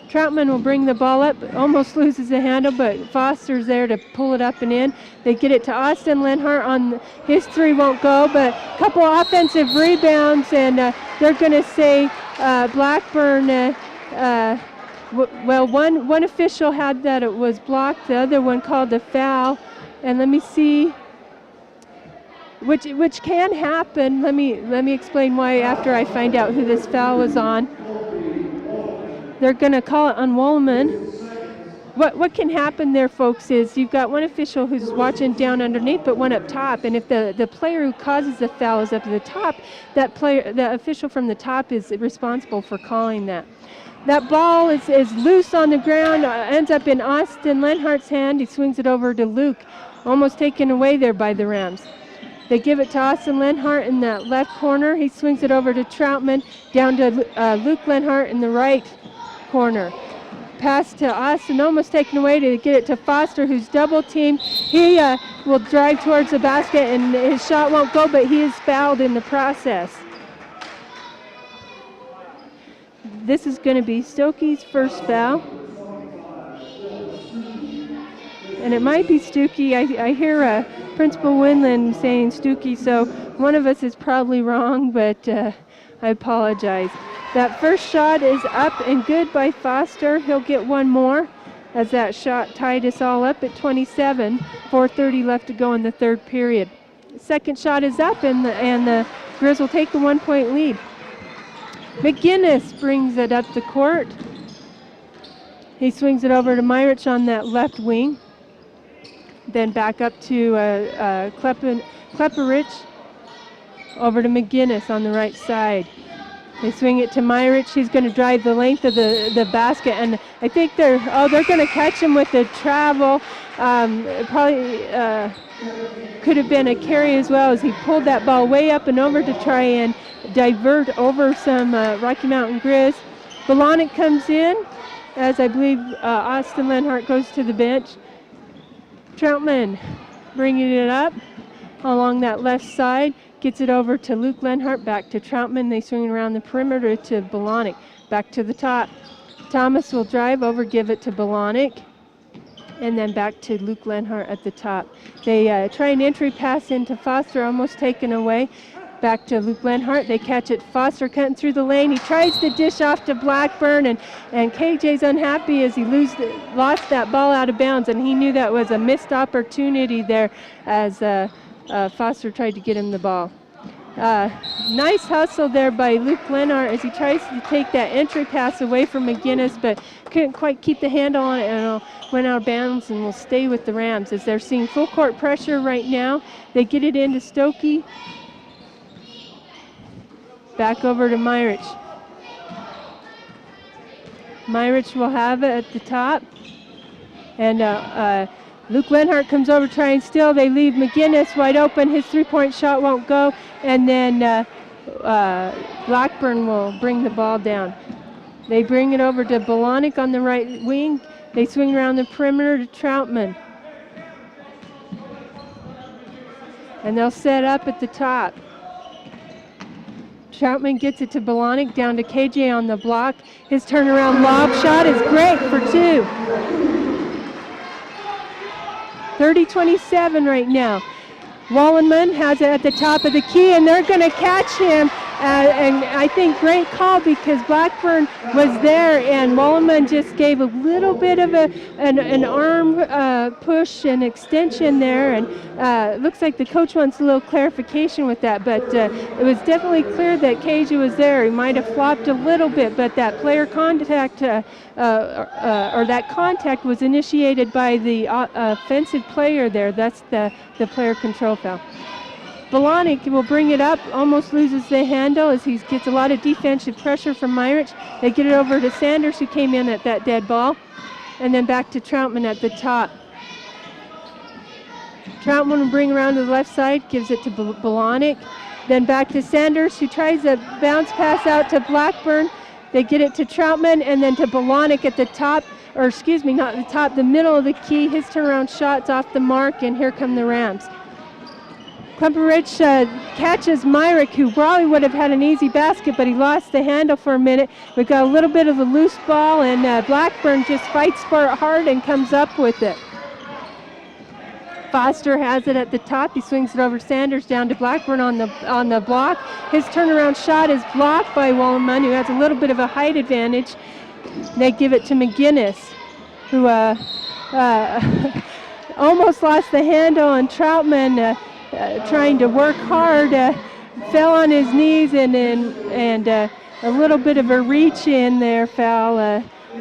Troutman will bring the ball up, almost loses the handle, but Foster's there to pull it up and in. They get it to Austin Lenhart on his 3 won't go, but a couple offensive rebounds, and they're going to say Blackburn. Well, one official had that it was blocked. The other one called a foul. And let me see, which can happen. Let me explain why after I find out who this foul was on. They're going to call it on Wolleman. What can happen there, folks, is you've got one official who's watching down underneath, but one up top. And if the player who causes the foul is up at the top, the official from the top is responsible for calling that. That ball is loose on the ground, ends up in Austin Lenhart's hand. He swings it over to Luke, almost taken away there by the Rams. They give it to Austin Lenhart in that left corner. He swings it over to Troutman, down to Luke Lenhart in the right corner. Pass to Austin, almost taken away to get it to Foster, who's double teamed. He will drive towards the basket, and his shot won't go, but he is fouled in the process. This is going to be Stokey's first foul. And it might be Stokey. I hear Principal Winland saying Stokey, so one of us is probably wrong, but I apologize. That first shot is up and good by Foster. He'll get one more as that shot tied us all up at 27. 4:30 left to go in the third period. Second shot is up, and the Grizz will take a 1-point lead. McGinnis brings it up the court. He swings it over to Myrich on that left wing. Then back up to Klepperich. Over to McGinnis on the right side. They swing it to Myrich. He's going to drive the length of the basket, and I think they're going to catch him with the travel. Probably could have been a carry as well, as he pulled that ball way up and over to try and divert over some Rocky Mountain Grizz. Bolonic comes in, as I believe Austin Lenhart goes to the bench. Troutman bringing it up along that left side. Gets it over to Luke Lenhart, back to Troutman. They swing around the perimeter to Bolonic, back to the top. Thomas will drive over, give it to Bolonic, and then back to Luke Lenhart at the top. They try an entry pass into Foster, almost taken away. Back to Luke Lenhart. They catch it. Foster cutting through the lane. He tries to dish off to Blackburn, and KJ's unhappy as he lost that ball out of bounds, and he knew that was a missed opportunity there as Foster tried to get him the ball. Nice hustle there by Luke Lenhart as he tries to take that entry pass away from McGinnis, but couldn't quite keep the handle on it, and went out of bounds and will stay with the Rams as they're seeing full court pressure right now. They get it into Stokey. Back over to Myrich. Myrich will have it at the top, and Luke Lenhart comes over trying still. They leave McGinnis wide open. His three-point shot won't go. And then Blackburn will bring the ball down. They bring it over to Bolonic on the right wing. They swing around the perimeter to Troutman. And they'll set up at the top. Troutman gets it to Bolonic, down to KJ on the block. His turnaround lob shot is great for two. 30-27 right now. Wallenman has it at the top of the key, and they're going to catch him. And I think great call, because Blackburn was there, and Wallenman just gave a little bit of an arm push and extension there. And it looks like the coach wants a little clarification with that, but it was definitely clear that KJ was there. He might have flopped a little bit, but that player contact or that contact was initiated by the offensive player there. That's the player control foul. Bolonic will bring it up, almost loses the handle as he gets a lot of defensive pressure from Myrich. They get it over to Sanders, who came in at that dead ball, and then back to Troutman at the top. Troutman will bring around to the left side, gives it to Bolonic, then back to Sanders, who tries a bounce pass out to Blackburn. They get it to Troutman, and then to Bolonic at the top, or excuse me, not the top, the middle of the key. His turnaround shot's off the mark, and here come the Rams. Klemperich catches Myrick, who probably would have had an easy basket, but he lost the handle for a minute. We've got a little bit of a loose ball, and Blackburn just fights for it hard and comes up with it. Foster has it at the top. He swings it over Sanders, down to Blackburn on the block. His turnaround shot is blocked by Wallenman, who has a little bit of a height advantage. They give it to McGinnis, who almost lost the handle, and Troutman trying to work hard, fell on his knees, and a little bit of a reach in there foul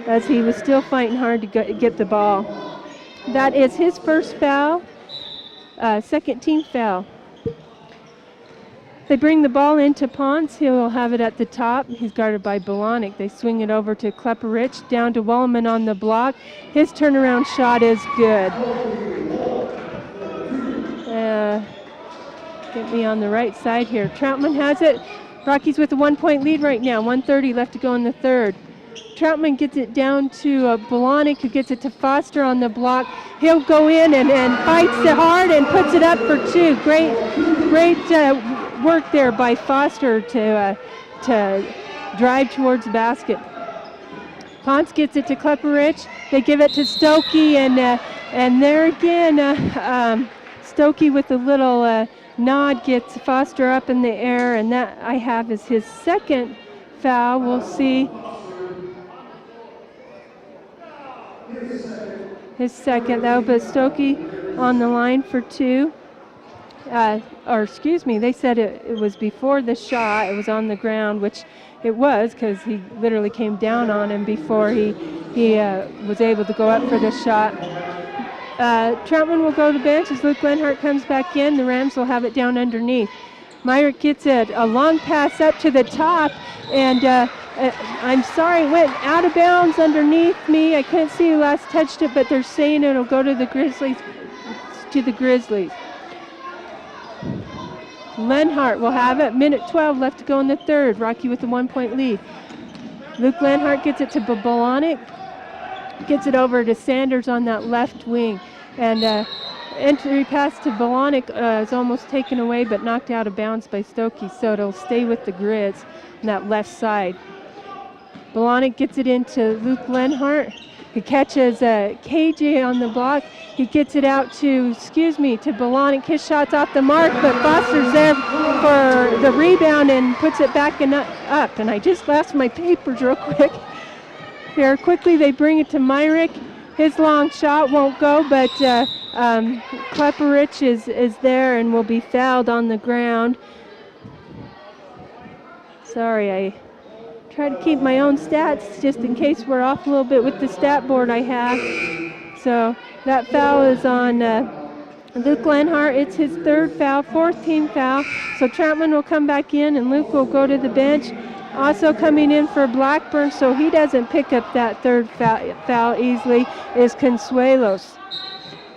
as he was still fighting hard to get the ball. That is his first foul, second team foul. They bring the ball into Ponce. He'll have it at the top. He's guarded by Bolonic. They swing it over to Klepperich, down to Wallenman on the block. His turnaround shot is good. Get me on the right side here. Troutman has it. Rockies with a 1-point lead right now. 1:30 left to go in the third. Troutman gets it down to Bolonic, who gets it to Foster on the block. He'll go in and fights it hard and puts it up for two. Great work there by Foster to drive towards the basket. Ponce gets it to Klepperich. They give it to Stokey, and there again, Stokey with a little nod gets Foster up in the air, and that I have is his second foul. We'll see. His second. That will be Stokey on the line for two. Or excuse me, they said it was before the shot. It was on the ground, which it was, because he literally came down on him before he was able to go up for the shot. Troutman will go to the bench as Luke Lenhart comes back in. The Rams will have it down underneath. Myrick gets a long pass up to the top, and I'm sorry, it went out of bounds underneath me. I couldn't see who last touched it, but they're saying it'll go to the Grizzlies. Lenhart will have it. Minute 12 left to go in the third. Rocky with a 1-point lead. Luke Lenhart gets it to Babalonik. Gets it over to Sanders on that left wing. And entry pass to Babalonik is almost taken away but knocked out of bounds by Stokey. So it'll stay with the Grizz on that left side. Babalonik gets it into Luke Lenhart. He catches KJ on the block. He gets it out to Babalonik. His shot's off the mark, but Foster's there for the rebound and puts it back and up. And I just lost my papers real quick. Here, quickly they bring it to Myrick. His long shot won't go, but Klepperich is there and will be fouled on the ground. Sorry, I try to keep my own stats just in case we're off a little bit with the stat board I have. So that foul is on Luke Lenhart. It's his third foul, fourth team foul. So Troutman will come back in and Luke will go to the bench. Also coming in for Blackburn, so he doesn't pick up that third foul easily, is Consuelos.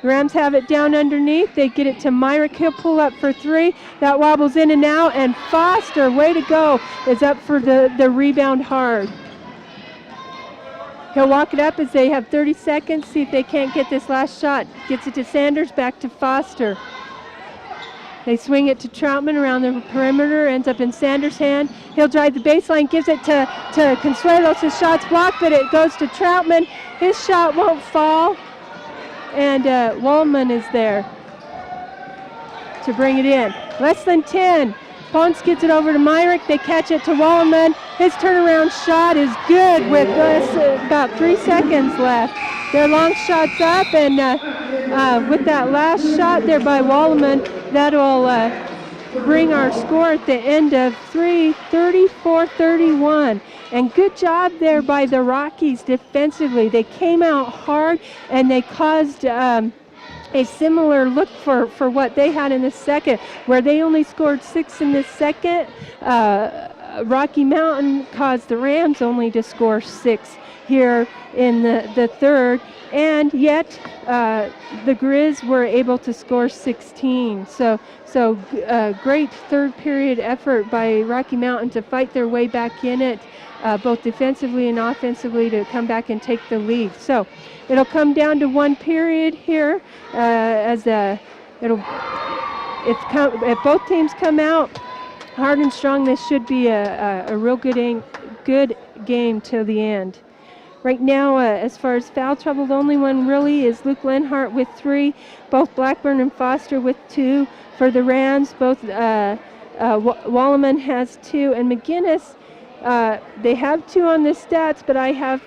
The Rams have it down underneath. They get it to Myrick. He'll pull up for three. That wobbles in and out, and Foster, way to go, is up for the rebound hard. He'll walk it up as they have 30 seconds, see if they can't get this last shot. Gets it to Sanders, back to Foster. They swing it to Troutman around the perimeter, ends up in Sanders' hand. He'll drive the baseline, gives it to Consuelos. His shot's blocked, but it goes to Troutman. His shot won't fall, and Wallman is there to bring it in. Less than 10. Ponce gets it over to Myrick. They catch it to Wallman. His turnaround shot is good with about 3 seconds left. Their long shot's up, and with that last shot there by Wallman, that'll bring our score at the end of 34-31. And good job there by the Rockies defensively. They came out hard, and they caused a similar look for what they had in the second, where they only scored 6 in the second. Rocky Mountain caused the Rams only to score 6 here in the third, and yet the Grizz were able to score 16. So great third period effort by Rocky Mountain to fight their way back in it, both defensively and offensively, to come back and take the lead. So it'll come down to one period here, if both teams come out hard and strong, this should be a real good game till the end. Right now, as far as foul trouble, the only one really is Luke Lenhart with 3, both Blackburn and Foster with 2. For the Rams, both Walleman has 2, and McGinnis, they have 2 on the stats, but I had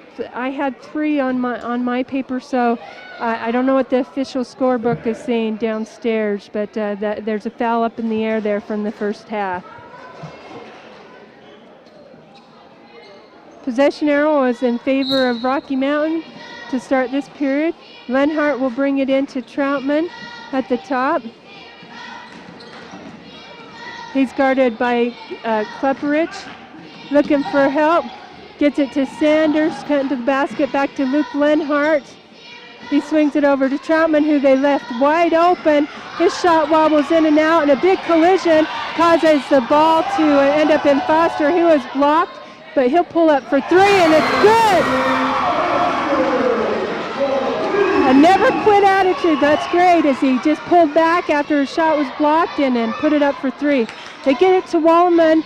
3 on my paper, so I don't know what the official scorebook is saying downstairs, but there's a foul up in the air there from the first half. Possession arrow is in favor of Rocky Mountain to start this period. Lenhart will bring it in to Troutman at the top. He's guarded by Klepperich, looking for help. Gets it to Sanders, cutting to the basket, back to Luke Lenhart. He swings it over to Troutman, who they left wide open. His shot wobbles in and out, and a big collision causes the ball to end up in Foster. He was blocked, but he'll pull up for 3, and it's good. A never quit attitude. That's great, as he just pulled back after his shot was blocked and then put it up for 3. They get it to Wallman,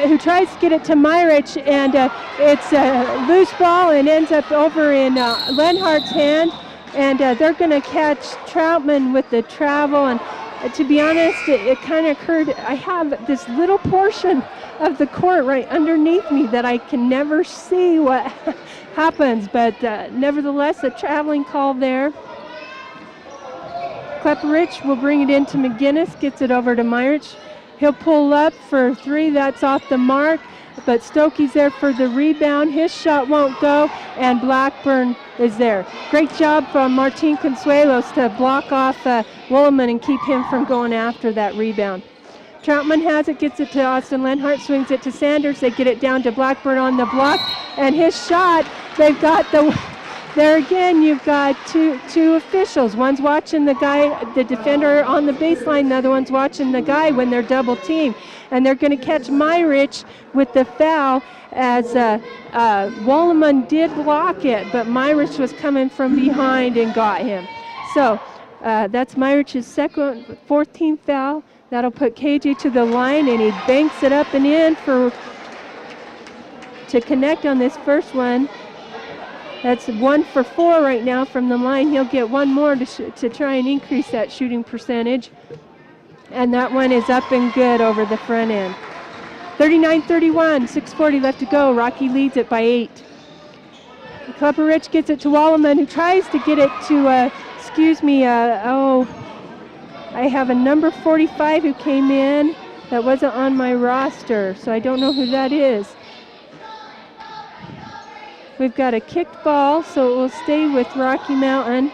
who tries to get it to Myrich, and it's a loose ball and ends up over in Lenhart's hand, and they're going to catch Troutman with the travel. And to be honest, it kind of occurred. I have this little portion of the court right underneath me that I can never see what happens, but nevertheless, a traveling call there. Klepperich will bring it into McGinnis, gets it over to Myrich. He'll pull up for 3, that's off the mark, but Stokey's there for the rebound. His shot won't go, and Blackburn is there. Great job from Martin Consuelos to block off Willeman and keep him from going after that rebound. Troutman has it, gets it to Austin Lenhart, swings it to Sanders. They get it down to Blackburn on the block, and his shot, they've got there again, you've got two officials. One's watching the defender on the baseline, the other one's watching the guy when they're double teamed. And they're going to catch Myrich with the foul, as Walleman did block it, but Myrich was coming from behind and got him. So that's Myrich's fourth team foul. That'll put KJ to the line, and he banks it up and in to connect on this first one. That's 1 for 4 right now from the line. He'll get one more to try and increase that shooting percentage. And that one is up and good over the front end. 39-31, 6:40 left to go. Rocky leads it by 8. Clupper Rich gets it to Walleman, who tries to get it to, I have a number 45 who came in that wasn't on my roster, so I don't know who that is. We've got a kicked ball, so it will stay with Rocky Mountain.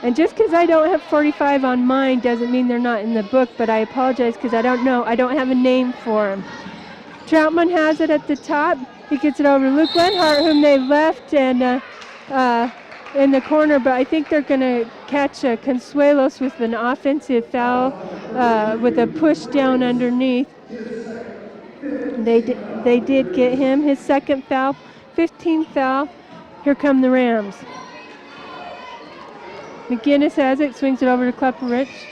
And just because I don't have 45 on mine doesn't mean they're not in the book, but I apologize because I don't know. I don't have a name for him. Troutman has it at the top. He gets it over to Luke Lenhart, whom they left and in the corner, but I think they're going to catch Consuelos with an offensive foul with a push down underneath. They did get him his second foul, 15th foul. Here come the Rams. McGinnis has it, swings it over to Clupper Rich.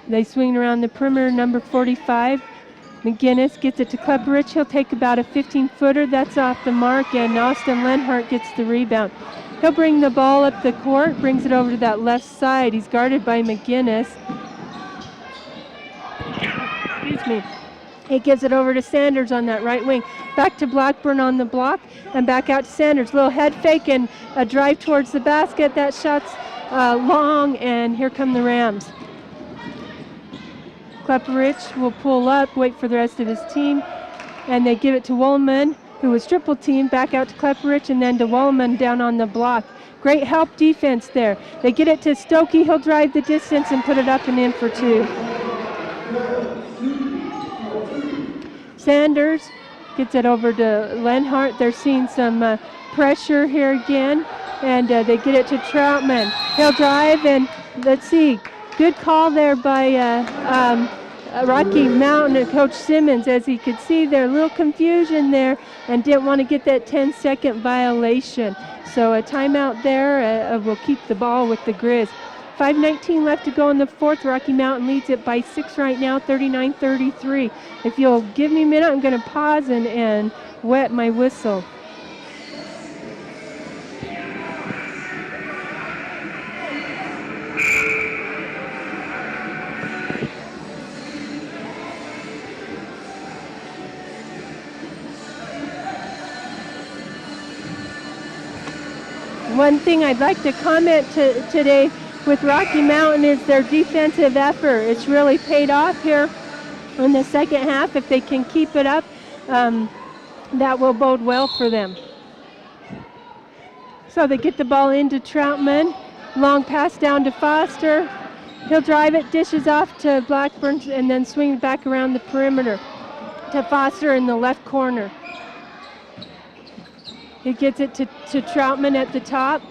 They swing around the perimeter, number 45. McGinnis gets it to Clupper Rich. He'll take about a 15-footer. That's off the mark, and Austin Lenhart gets the rebound. He'll bring the ball up the court, brings it over to that left side. He's guarded by McGinnis. Excuse me. He gives it over to Sanders on that right wing. Back to Blackburn on the block and back out to Sanders. Little head fake and a drive towards the basket. That shot's long, and here come the Rams. Clupper Rich will pull up, wait for the rest of his team, and they give it to Walleman, who was triple teamed, back out to Clupper Rich, and then to Walleman down on the block. Great help defense there. They get it to Stokey. He'll drive the distance and put it up and in for 2. Sanders gets it over to Lenhart. They're seeing some pressure here again, and they get it to Troutman. He'll drive, and let's see, good call there by Rocky Mountain and Coach Simmons. As he could see there, a little confusion there and didn't want to get that 10-second violation. So a timeout there will keep the ball with the Grizz. 5:19 left to go in the fourth. Rocky Mountain leads it by 6 right now, 39-33. If you'll give me a minute, I'm going to pause and wet my whistle. One thing I'd like to comment today with Rocky Mountain is their defensive effort. It's really paid off here in the second half. If they can keep it up, that will bode well for them. So they get the ball into Troutman. Long pass down to Foster. He'll drive it, dishes off to Blackburn, and then swing back around the perimeter to Foster in the left corner. He gets it to Troutman at the top.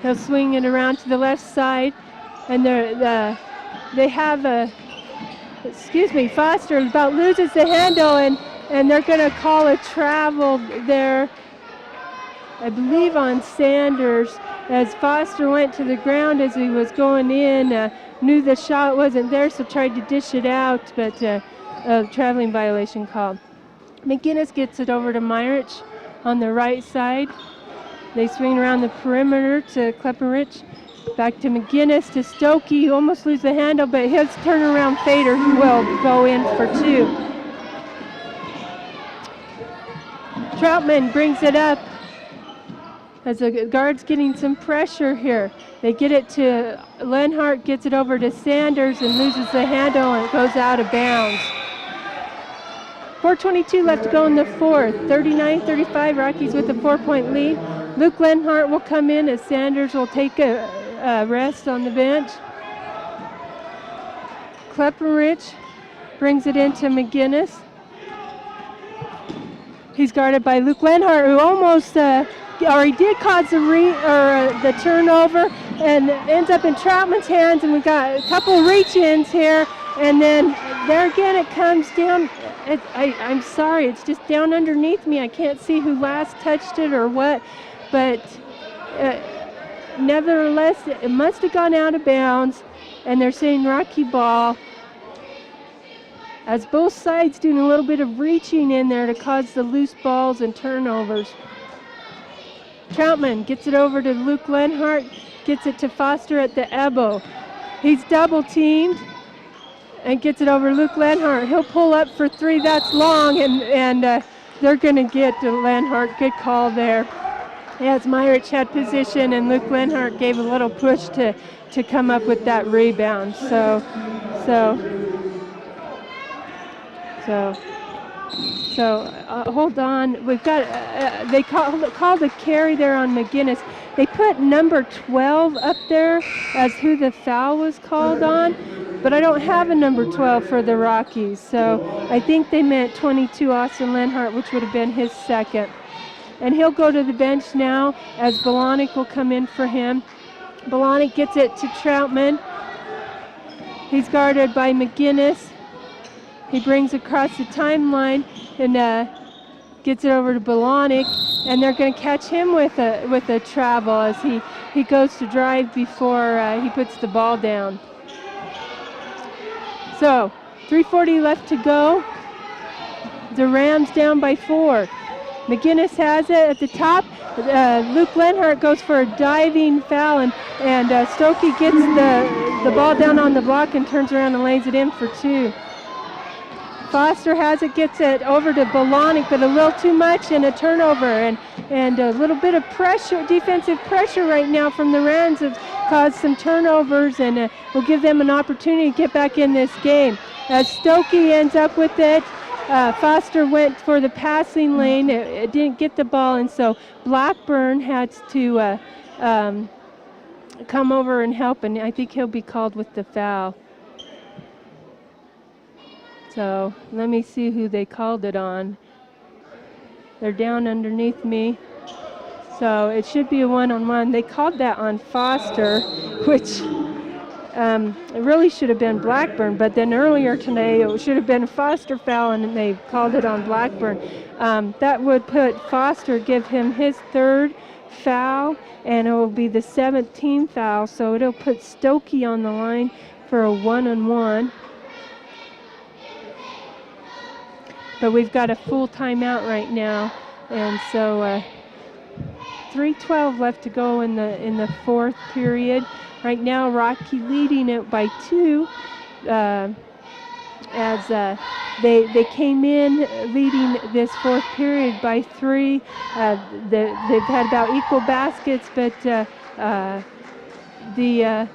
He'll swing it around to the left side, and Foster about loses the handle, and they're going to call a travel there, I believe on Sanders, as Foster went to the ground as he was going in, knew the shot wasn't there, so tried to dish it out, but a traveling violation called. McGinnis gets it over to Myrich on the right side. They swing around the perimeter to Klepperich. Back to McGinnis to Stokey. Almost lose the handle, but his turnaround fader will go in for 2. Troutman brings it up as the guard's getting some pressure here. They get it to Lenhart, gets it over to Sanders and loses the handle, and it goes out of bounds. 4:22 left to go in the fourth. 39-35, Rockies with a 4-point lead. Luke Lenhart will come in as Sanders will take a rest on the bench. Rmhs brings it into McGinnis. He's guarded by Luke Lenhart, who almost, or he did cause the turnover, and ends up in Troutman's hands. And we got a couple reach-ins here, and then there again it comes down. I'm sorry, it's just down underneath me. I can't see who last touched it or what, but nevertheless, it must have gone out of bounds, and they're saying Rocky ball, as both sides doing a little bit of reaching in there to cause the loose balls and turnovers. Troutman gets it over to Luke Lenhart, gets it to Foster at the elbow. He's double teamed and gets it over to Luke Lenhart. He'll pull up for three. That's long, and they're going to get to Lenhart. Good call there. As Myrich had position, and Luke Lenhart gave a little push to come up with that rebound. So hold on. We've got they called a carry there on McGinnis. They put number 12 up there as who the foul was called on, but I don't have a number 12 for the Rockies. So I think they meant 22 Austin Lenhart, which would have been his second. And he'll go to the bench now as Bolanek will come in for him. Bolanek gets it to Troutman. He's guarded by McGinnis. He brings across the timeline and gets it over to Bolanek, and they're going to catch him with a travel as he goes to drive before he puts the ball down. So 3:40 left to go. The Rams down by 4. McGinnis has it at the top. Luke Lenhart goes for a diving foul, and Stokey gets the ball down on the block and turns around and lays it in for 2. Foster has it, gets it over to Bolanek, but a little too much and a turnover, and a little bit of pressure, defensive pressure right now from the Rams have caused some turnovers, and will give them an opportunity to get back in this game. As Stokey ends up with it, Foster went for the passing lane. It didn't get the ball, and so Blackburn had to come over and help, and I think he'll be called with the foul. So let me see who they called it on. They're down underneath me. So it should be a one-on-one. They called that on Foster, which it really should have been Blackburn, but then earlier today it should have been a Foster foul, and they called it on Blackburn. That would put Foster, give him his 3rd foul, and it will be the 7th team foul, so it'll put Stokey on the line for a one-on-one. But we've got a full timeout right now, and so 3:12 left to go in the 4th period. Right now, Rocky leading it by 2, as they came in leading this 4th period by 3. They've had about equal baskets, but the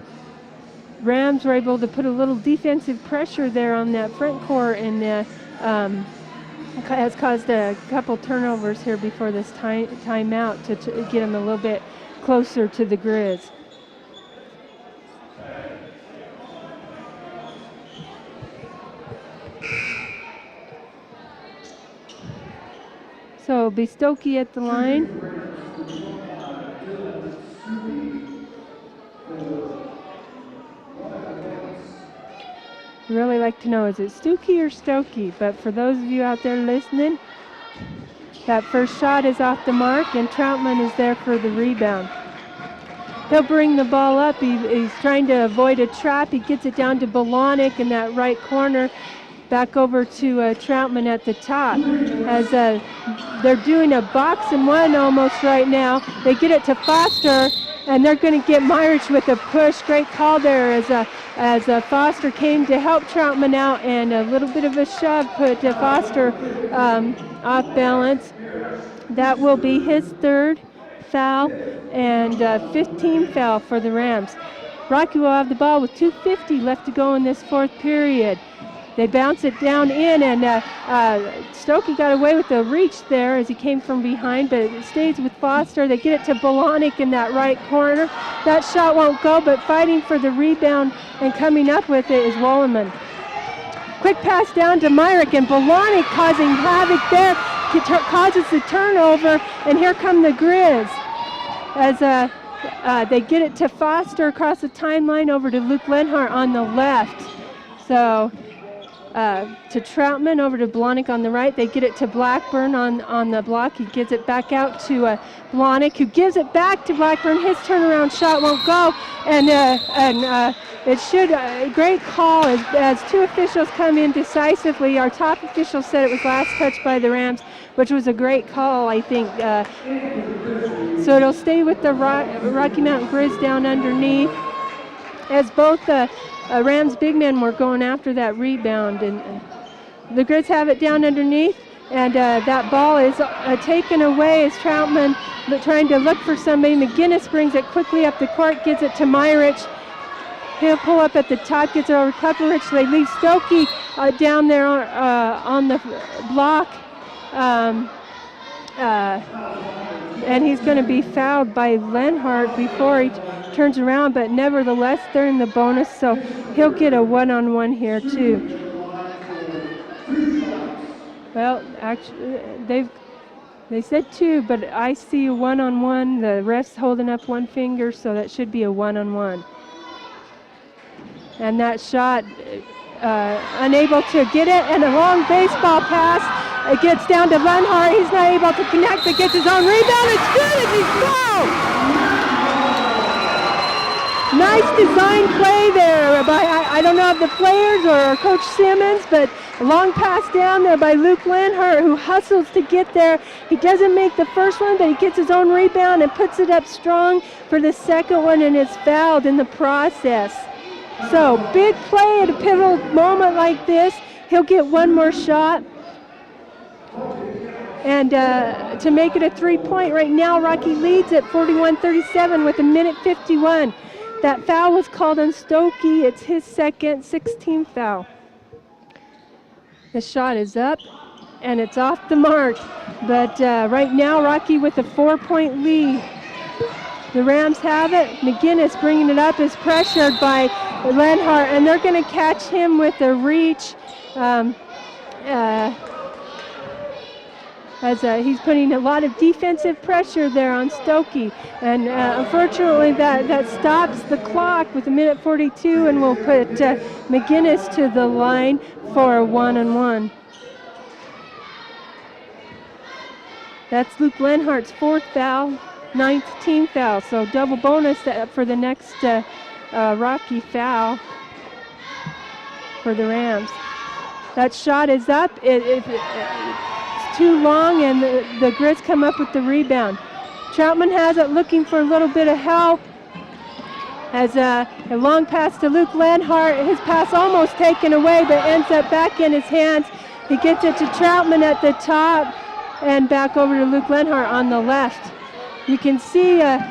Rams were able to put a little defensive pressure there on that front court, and has caused a couple turnovers here before this timeout to get them a little bit closer to the Grizz. So it'll be Stokey at the line. Really like to know, is it Stokey or Stokey? But for those of you out there listening, that first shot is off the mark, and Troutman is there for the rebound. He'll bring the ball up. He's trying to avoid a trap. He gets it down to Bolanek in that right corner. Back over to Troutman at the top. As they're doing a box and one almost right now. They get it to Foster, and they're going to get Myrich with a push. Great call there as Foster came to help Troutman out, and a little bit of a shove put Foster off balance. That will be his 3rd foul and 15th foul for the Rams. Rocky will have the ball with 2:50 left to go in this 4th period. They bounce it down in, and Stokey got away with the reach there as he came from behind, but it stays with Foster. They get it to Bolanik in that right corner. That shot won't go, but fighting for the rebound and coming up with it is Wolleman. Quick pass down to Myrick, and Bolanik causing havoc there, causes the turnover, and here come the Grizz as they get it to Foster across the timeline over to Luke Lenhart on the left. So to Troutman over to Blahnik on the right. They get it to Blackburn on the block. He gives it back out to Blahnik, who gives it back to Blackburn. His turnaround shot won't go, and it should, great call as two officials come in decisively. Our top official said it was last touch by the Rams, which was a great call, I think. So it'll stay with the Rocky Mountain Grizz down underneath, as both Rams big men were going after that rebound. And the Grizz have it down underneath, and that ball is taken away as Troutman trying to look for somebody. McGinnis brings it quickly up the court, gives it to Myrich. He'll pull up at the top, gets it over to Kupperich. They leave Stokey down there on the block. And he's going to be fouled by Lenhart before he turns around, but nevertheless they're in the bonus, so he'll get a one-on-one here too. Well, actually, they said two, but I see a one-on-one. The ref's holding up one finger, so that should be a one-on-one. And that shot, unable to get it, and a long baseball pass. It gets down to Lenhart. He's not able to connect, but gets his own rebound. It's good as he's fouled. Nice design play there by, I don't know if the players or Coach Simmons, but a long pass down there by Luke Lenhart, who hustles to get there. He doesn't make the first one, but he gets his own rebound and puts it up strong for the second one, and is fouled in the process. So big play at a pivotal moment like this. He'll get one more shot. And to make it a 3-point right now, Rocky leads at 41-37 with 1:51. That foul was called on Stokey. It's his second 16th foul. The shot is up, and it's off the mark. But right now, Rocky with a 4-point lead. The Rams have it. McGinnis bringing it up is pressured by Lenhart, and they're going to catch him with a reach. As he's putting a lot of defensive pressure there on Stokey. And unfortunately that stops the clock with 1:42, and we'll put McGinnis to the line for a one-on-one. That's Luke Lenhart's 4th foul, 9th team foul, so double bonus for the next Rocky foul for the Rams. That shot is up. It's too long, and the Grizz come up with the rebound. Troutman has it, looking for a little bit of help. As a long pass to Luke Lenhart. His pass almost taken away, but ends up back in his hands. He gets it to Troutman at the top, and back over to Luke Lenhart on the left. You can see the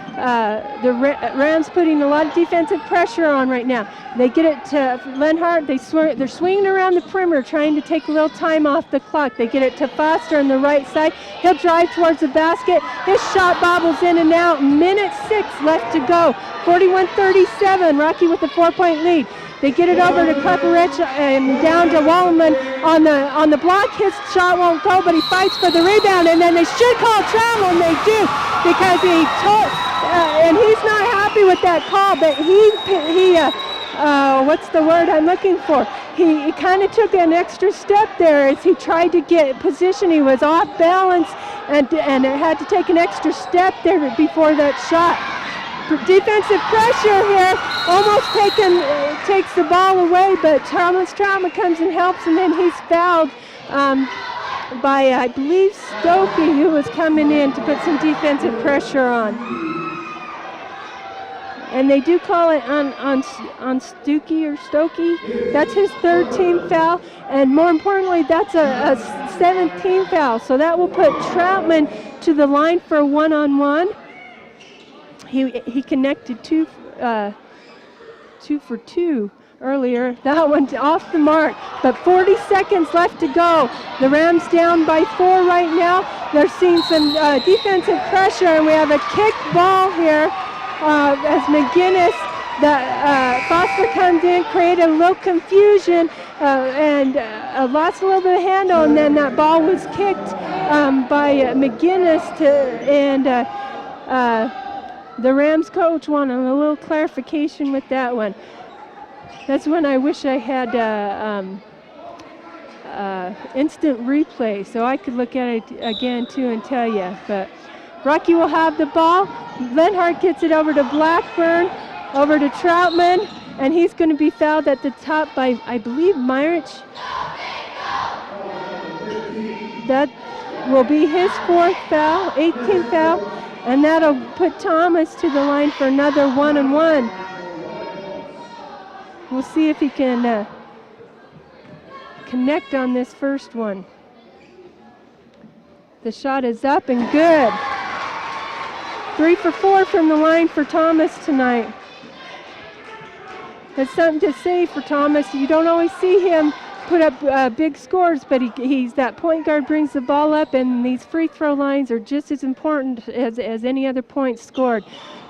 Rams putting a lot of defensive pressure on right now. They get it to Lenhart. They're swinging around the perimeter, trying to take a little time off the clock. They get it to Foster on the right side. He'll drive towards the basket. His shot bobbles in and out. 1:06 left to go. 41-37. Rocky with a 4-point lead. They get it over to Kupperich and down to Wolleman on the block. His shot won't go, but he fights for the rebound, and then they should call travel, and they do, because and he's not happy with that call, but what's the word I'm looking for? He kind of took an extra step there as he tried to get position. He was off balance and had to take an extra step there before that shot. Defensive pressure here, almost takes the ball away, but Troutman comes and helps, and then he's fouled by, I believe, Stokey, who was coming in to put some defensive pressure on. And they do call it on Stokey or Stokey. That's his 3rd team foul, and more importantly, that's a 7th team foul. So that will put Troutman to the line for a one-on-one. He connected two for two earlier. That one off the mark, but 40 seconds left to go. The Rams down by 4 right now. They're seeing some defensive pressure, and we have a kick ball here as McGinnis, Foster comes in, created a little confusion, and lost a little bit of handle, and then that ball was kicked by McGinnis, and the Rams coach wanted a little clarification with that one. That's when I wish I had instant replay so I could look at it again too and tell you. But Rocky will have the ball. Lenhart gets it over to Blackburn, over to Troutman, and he's going to be fouled at the top by, I believe, Myrich. That will be his 4th foul, 18th foul, and that'll put Thomas to the line for another 1-and-1. We'll see if he can connect on this first one. The shot is up and good. 3 for 4 from the line for Thomas tonight. That's something to say for Thomas. You don't always see him put up big scores, but he's that point guard, brings the ball up, and these free throw lines are just as important as any other points scored.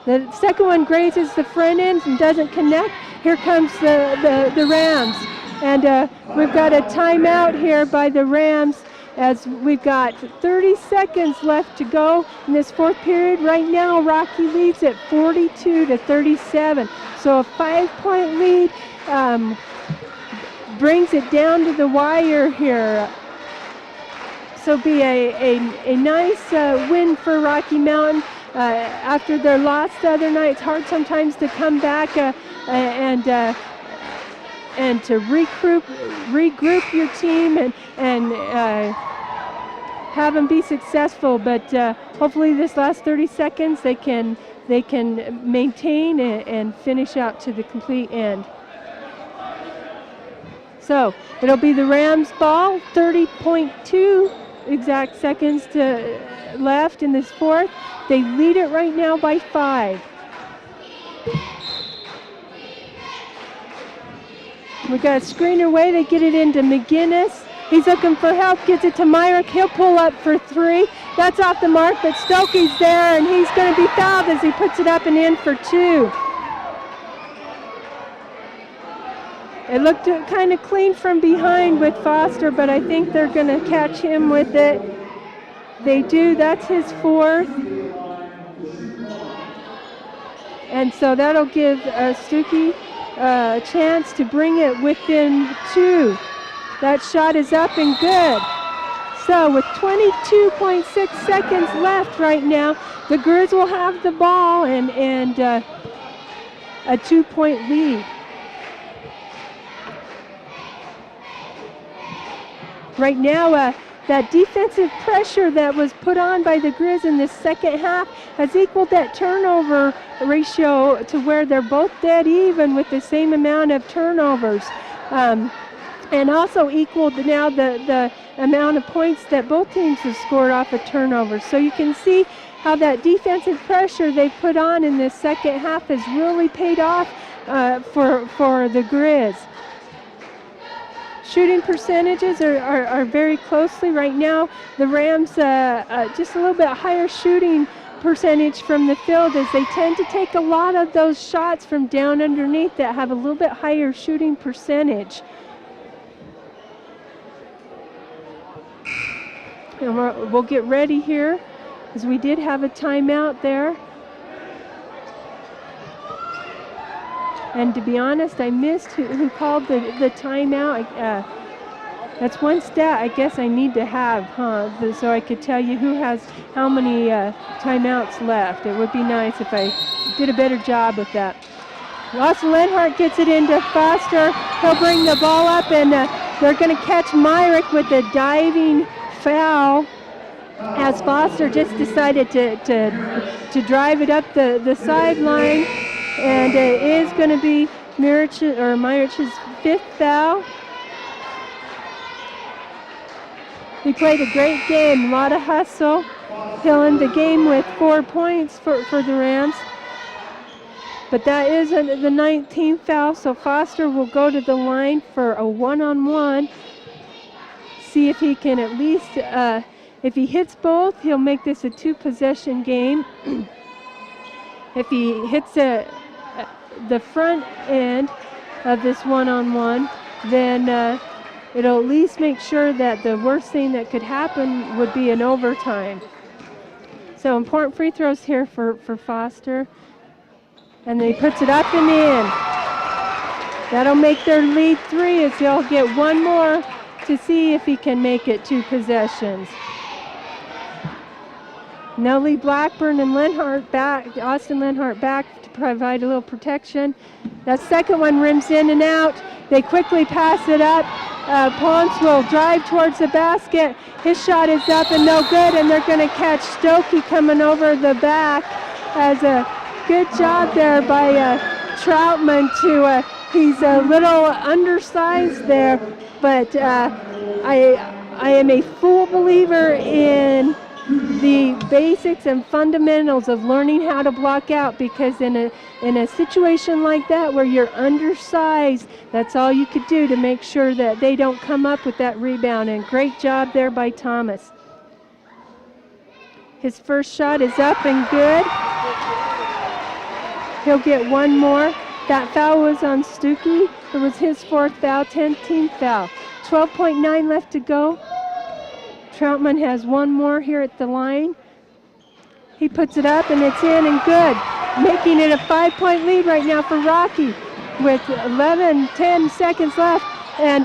The second one grazes the front end and doesn't connect. Here comes the Rams. And we've got a timeout here by the Rams as we've got 30 seconds left to go in this 4th period. Right now, Rocky leads at 42-37. So a 5-point lead brings it down to the wire here. So be a nice win for Rocky Mountain. After their loss the other night, it's hard sometimes to come back and to regroup your team and have them be successful. But hopefully, this last 30 seconds they can maintain and finish out to the complete end. So it'll be the Rams' ball. 30.2 exact seconds left in this 4th. They lead it right now by 5. We got a screen away. They get it into McGinnis. He's looking for help, gets it to Myrick. He'll pull up for 3. That's off the mark, but Stokey's there, and he's going to be fouled as he puts it up and in for 2. It looked kind of clean from behind with Foster, but I think they're going to catch him with it. They do. That's his 4th. And so that'll give Stokey a chance to bring it within 2. That shot is up and good. So with 22.6 seconds left right now, the Grizz will have the ball and a 2-point lead. Right now, that defensive pressure that was put on by the Grizz in this second half has equaled that turnover ratio to where they're both dead even with the same amount of turnovers. And also equaled now the amount of points that both teams have scored off of turnovers. So you can see how that defensive pressure they put on in this second half has really paid off for the Grizz. Shooting percentages are very closely right now. The Rams just a little bit higher shooting percentage from the field as they tend to take a lot of those shots from down underneath that have a little bit higher shooting percentage. And we'll get ready here as we did have a timeout there. And to be honest, I missed who called the timeout. That's one stat I guess I need to have, so I could tell you who has how many timeouts left. It would be nice if I did a better job with that. Austin Lenhart gets it into Foster. He'll bring the ball up, and they're going to catch Myrick with a diving foul as Foster just decided to drive it up the sideline. And it is going to be Myrich's 5th foul. He played a great game, a lot of hustle. He'll end the game with 4 points for the Rams. But that is the 19th foul, so Foster will go to the line for a one-on-one. See if he can at least, if he hits both, he'll make this a two-possession game. If he hits the front end of this one-on-one, then it'll at least make sure that the worst thing that could happen would be an overtime. So important free throws here for Foster. And then he puts it up and in. That'll make their lead 3 as they'll get one more to see if he can make it 2 possessions. Nellie Blackburn and Lenhart back, Austin Lenhart back to provide a little protection. That second one rims in and out. They quickly pass it up. Ponce will drive towards the basket. His shot is up and no good, and they're going to catch Stokey coming over the back. As a good job there by Troutman to, he's a little undersized there, but I am a full believer in the basics and fundamentals of learning how to block out, because in a situation like that where you're undersized, that's all you could do to make sure that they don't come up with that rebound. And great job there by Thomas. His first shot is up and good. He'll get one more. That foul was on Stokey. It was his 4th foul, 10th foul. 12.9 left to go. Troutman has one more here at the line. He puts it up and it's in and good. Making it a 5-point lead right now for Rocky with 10 seconds left. And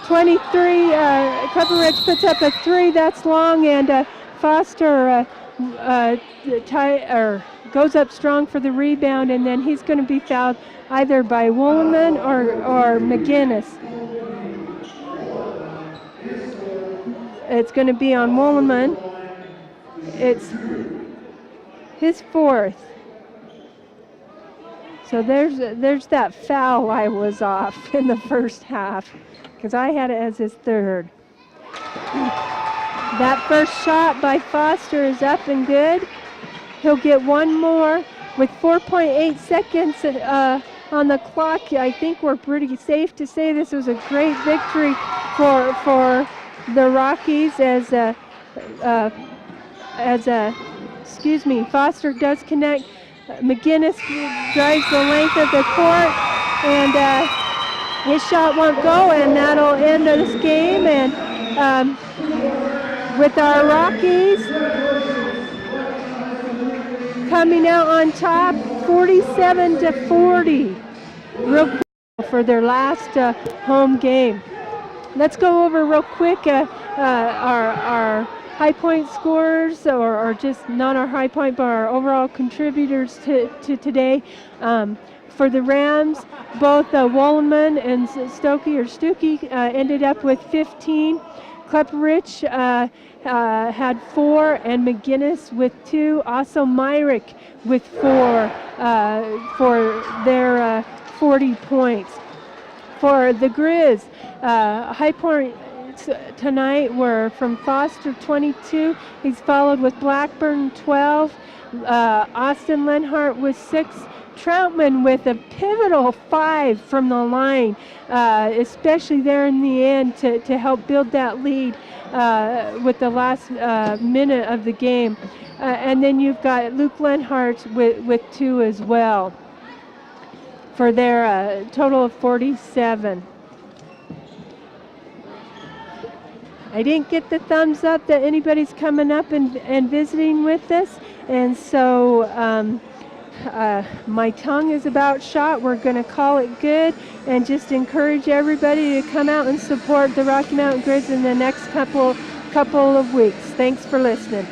23, Kleperidge puts up a 3. That's long, and Foster goes up strong for the rebound, and then he's going to be fouled either by Wolleman or McGinnis. It's going to be on Wolleman. It's his 4th. So there's that foul I was off in the first half, because I had it as his 3rd. That first shot by Foster is up and good. He'll get one more with 4.8 seconds on the clock. I think we're pretty safe to say this was a great victory for the Rockies Foster does connect. McGinnis drives the length of the court, and his shot won't go, and that'll end this game. And with our Rockies coming out on top, 47-40, real quick for their last home game. Let's go over real quick our high point scorers, or just not our high point, but our overall contributors to today. For the Rams, both Wolleman and Stokey ended up with 15. Kleperidge had 4, and McGinnis with 2. Also Myrick with 4 for their 40 points. For the Grizz, high points tonight were from Foster, 22. He's followed with Blackburn, 12. Austin Lenhart with 6. Troutman with a pivotal 5 from the line, especially there in the end to help build that lead with the last minute of the game. And then you've got Luke Lenhart with 2 as well, for their total of 47. I didn't get the thumbs up that anybody's coming up and visiting with us, and so my tongue is about shot. We're going to call it good and just encourage everybody to come out and support the Rocky Mountain Grizz in the next couple of weeks. Thanks for listening.